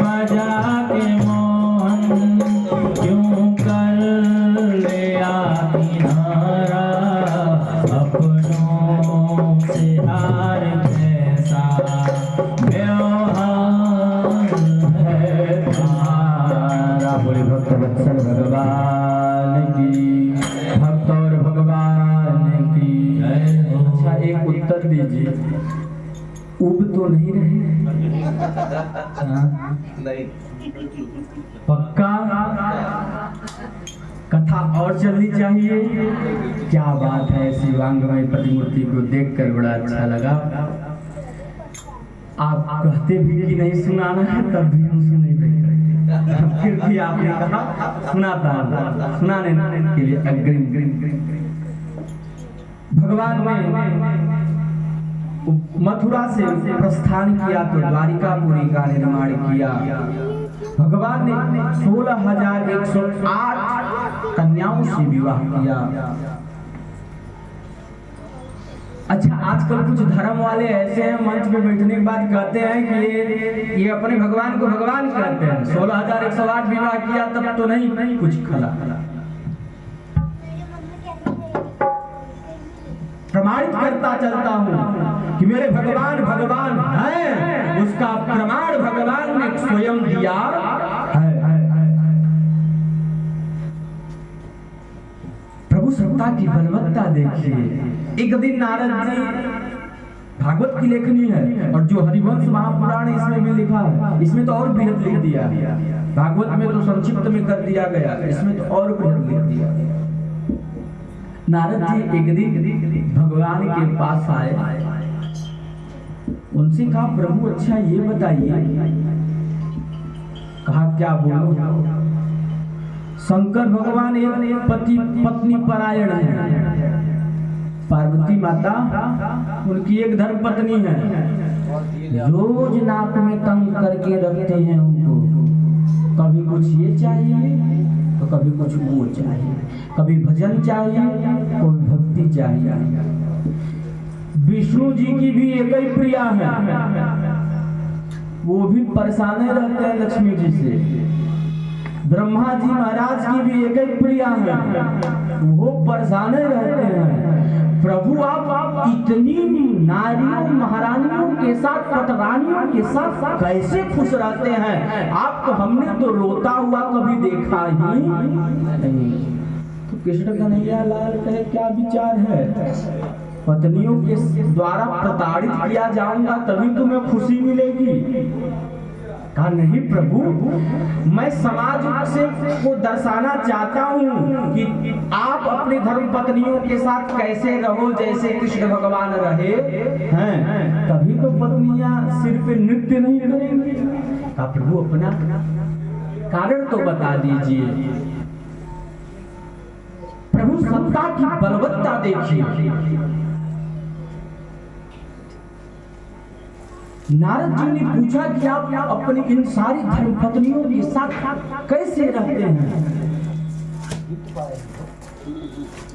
बजा के मोहन क्यों कर लिया किनारा। अपनों से हार कैसा व्यवहार है तुम्हारा। बोले भक्त वत्सल भगवान की भक्त और भगवान की जय हो। अच्छा एक उत्तर दीजिए उब तो नहीं रहे। हाँ? पक्का कथा और चलनी चाहिए। क्या बात है। शिवांगमय प्रतिमूर्ति को देखकर बड़ा अच्छा लगा। आप कहते भी कि नहीं सुनाना है तब भी हम सुनेंगे। फिर भी आपने कहा सुनाता सुनाने के लिए अग्रिम। भगवान ने मथुरा से प्रस्थान किया तो द्वारिकापुरी का निर्माण किया। भगवान ने 16,108 कन्याओं से विवाह किया। अच्छा आजकल कुछ धर्म वाले ऐसे हैं मंच पे बैठने के बाद कहते हैं कि ये अपने भगवान को भगवान कहते हैं। 16,108 विवाह किया तब तो नहीं कुछ खला। प्रमाणित करता चलता हूँ कि मेरे भगवान भगवान हैं, उसका प्रमाण भगवान ने स्वयं दिया है। प्रभु सत्ता की बलवत्ता देखिए। एक दिन नारद जी भागवत की लेखनी है, और जो हरिवंश महापुराण इसमें भी लिखा है, इसमें तो और बृहद लिख दिया। भागवत में तो संक्षिप्त में कर दिया गया, इसमें तो और बृहद लिख दिया। नारद जी एक दिन भगवान के पास आए, उनसे कहा प्रभु अच्छा ये बताइए, कहा क्या बोलो। शंकर भगवान एक पति पत्नी परायण है, पार्वती माता उनकी एक धर्म पत्नी है, रोज नाक में तंग करके रखते हैं उनको, कभी कुछ ये चाहिए तो कभी कुछ वो चाहिए, कभी भजन चाहिए, कभी भक्ति चाहिए। विष्णु जी की भी एक ही प्रिया है, वो भी परेशान रहते हैं लक्ष्मी जी से। ब्रह्मा जी महाराज की भी एक ही प्रिया है, वो परेशान रहते हैं। प्रभु आप इतनी नारियों महारानियों के साथ, पटरानियों के साथ कैसे खुश रहते हैं? आपको हमने तो रोता हुआ कभी देखा ही नहीं। तो कृष्ण कन्हैया लाल कहे क्या विचार है? पत्नियों के द्वारा प्रताड़ित किया जाऊंगा तभी तुम्हें खुशी मिलेगी। कहा नहीं प्रभु, मैं समाज से को दर्शाना चाहता हूँ कि आप अपनी धर्म पत्नियों के साथ कैसे रहो जैसे कृष्ण भगवान रहे हैं, तभी तो पत्नियां सिर पे नृत्य नहीं करेंगी। कहा प्रभु अपना कारण तो बता दीजिए। प्रभु सत्ता की बलवत्ता देखिए। नारद जी ने पूछा कि आप अपनी इन सारी धर्मपत्नियों के साथ कैसे रहते हैं?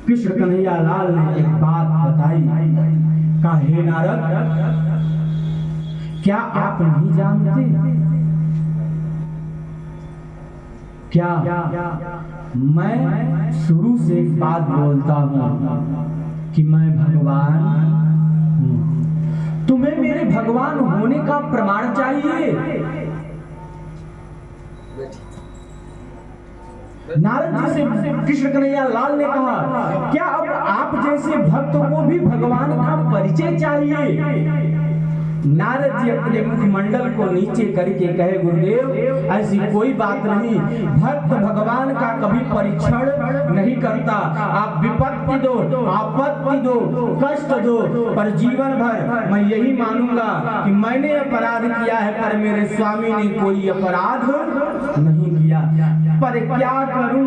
कृष्ण कन्हैया लाल ने एक बात बताई, कहा हे नारद, क्या आप नहीं जानते क्या मैं शुरू से एक बात बोलता हूं कि मैं भगवान हूं। तुम्हें मेरे भगवान होने का प्रमाण चाहिए। नारद जी से कृष्ण कन्हैया लाल ने कहा क्या अब आप जैसे भक्त को भी भगवान का परिचय चाहिए? नारद जी अपने मुखमंडल को नीचे करके कहे गुरुदेव ऐसी कोई बात नहीं, भक्त भगवान का कभी परीक्षण नहीं करता। आप विपत्ति दो, आपत्ति दो, कष्ट दो, पर जीवन भर मैं यही मानूंगा कि मैंने अपराध किया है पर मेरे स्वामी ने कोई अपराध नहीं किया, पर क्या करूं?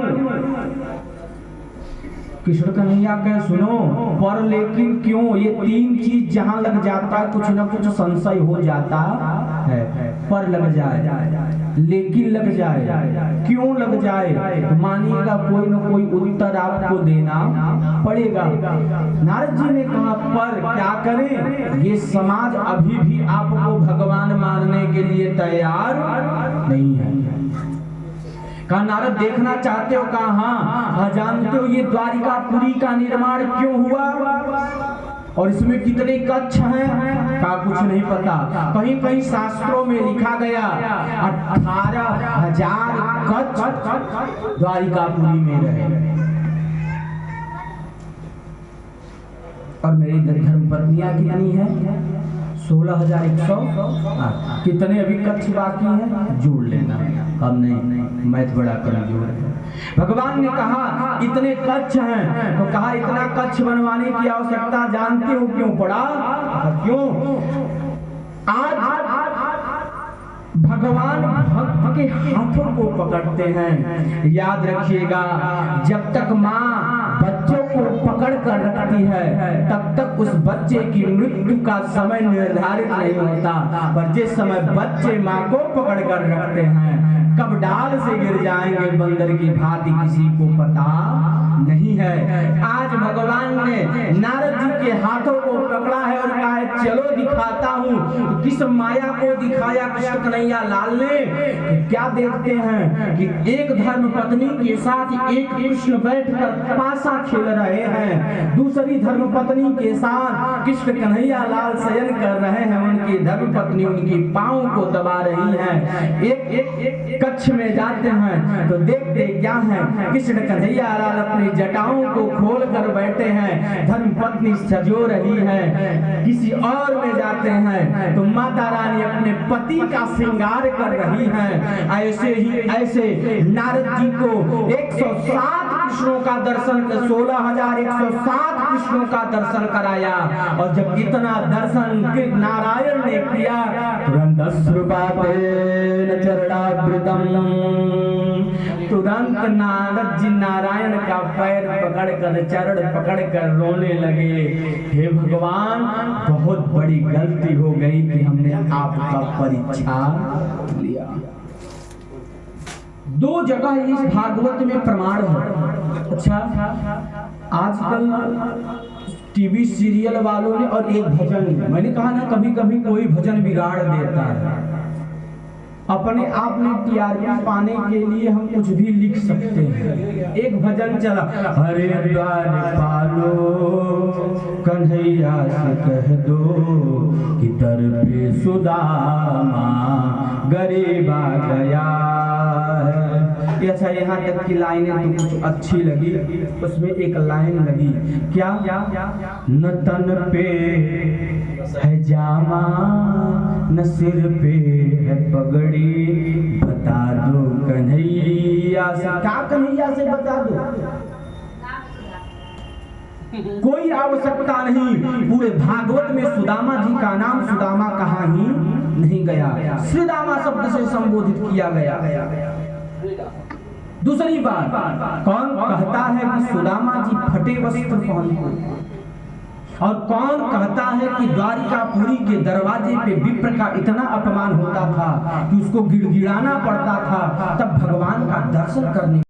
कृष्ण कन्हैया कहे सुनो, पर लेकिन क्यों, ये तीन चीज जहां लग जाता है कुछ ना कुछ संशय हो जाता है। पर लग जाए, लेकिन लग जाए, क्यों लग जाए तो मानिएगा कोई ना कोई उत्तर आपको देना पड़ेगा। नारद जी ने कहा पर क्या करें, ये समाज अभी भी आपको भगवान मानने के लिए तैयार नहीं है। कहा नारद देखना चाहते हो? कहा हाँ। जानते हो ये द्वारिकापुरी का निर्माण क्यों हुआ और इसमें कितने कक्ष हैं? कहा कुछ नहीं पता, कहीं कहीं शास्त्रों में लिखा गया 18,000 कक्ष द्वारिकापुरी में रहे। और मेरी धर्मपत्नियां कितनी है? 16,100। कितने अभी कक्ष बाकी हैं जोड़ लेना। अब नहीं, मैथ बड़ा कमजोर है। भगवान ने कहा इतने कक्ष हैं, तो कहा इतना कक्ष बनवाने की आवश्यकता जानते हो क्यों पड़ा? क्यों? आज भगवान भक्त के हाथों को पकड़ते हैं। याद रखिएगा, जब तक माँ बच्चों को पकड़ कर रखती है तब तक उस बच्चे की मृत्यु का समय निर्धारित नहीं होता, पर जिस समय बच्चे माँ को पकड़ कर रखते हैं कब डाल से गिर जाएंगे बंदर की भांति किसी को पता नहीं है। आज भगवान ने नारद जी के हाथों को पकड़ा है और कहा है चलो दिखाता हूँ। किस माया को दिखाया कृष्ण कन्हैया लाल ने? क्या देखते हैं कि एक धर्म पत्नी के साथ एक कृष्ण बैठकर पासा खेल रहे हैं, दूसरी धर्म पत्नी के साथ कृष्ण कन्हैया लाल शयन कर रहे हैं, उनकी धर्म पत्नी उनकी पांव को दबा रही है। एक कच्छ में जाते हैं तो देखते क्या है, कृष्ण कन्हैया लाल अपनी जटाओं को खोल कर बैठे हैं, धर्म पत्नी सजो रही है। किसी और में जाते हैं तो माता रानी अपने पति का श्रृंगार कर रही हैं। ऐसे ही ऐसे नारद जी को 107 कृष्णों का दर्शन, 16,107 कृष्णों का दर्शन कराया। और जब इतना दर्शन नारायण ने किया, तुरंत अश्रुपातेन चरणामृतम, तुरंत नारद जी नारायण का पैर पकड़कर, चरण पकड़कर रोने लगे। हे भगवान, बहुत बड़ी गलती हो गई कि हमने आपका परीक्षा लिया। 2 जगह इस भागवत में प्रमाण है। अच्छा, आजकल टीवी सीरियल वालों ने और एक भजन, मैंने कहा ना कभी कभी कोई भजन बिगाड़ देता है। अपने आप में टीआरपी पाने के लिए हम कुछ भी लिख सकते हैं। एक भजन चला, हरे द्वार पालो कन्हैया से कह दो कि दर पे सुदामा गरीबा गया है। अच्छा, यहाँ तक की लाइनें तो कुछ अच्छी लगी। उसमें एक लाइन लगी, क्या, न तन पे है जामा न सिर पे है पगड़ी, बता दो कन्हैया से। क्या कन्हैया से बता दो? कोई आवश्यकता नहीं। पूरे भागवत में सुदामा जी का नाम सुदामा कहाँ ही नहीं गया, श्रीदामा शब्द से संबोधित किया गया। दूसरी बात, कौन कहता है कि सुदामा जी फटे वस्त्र पहनते, और कौन कहता है कि द्वारिकापुरी के दरवाजे पे विप्र का इतना अपमान होता था कि उसको गिड़गिड़ाना पड़ता था तब भगवान का दर्शन करने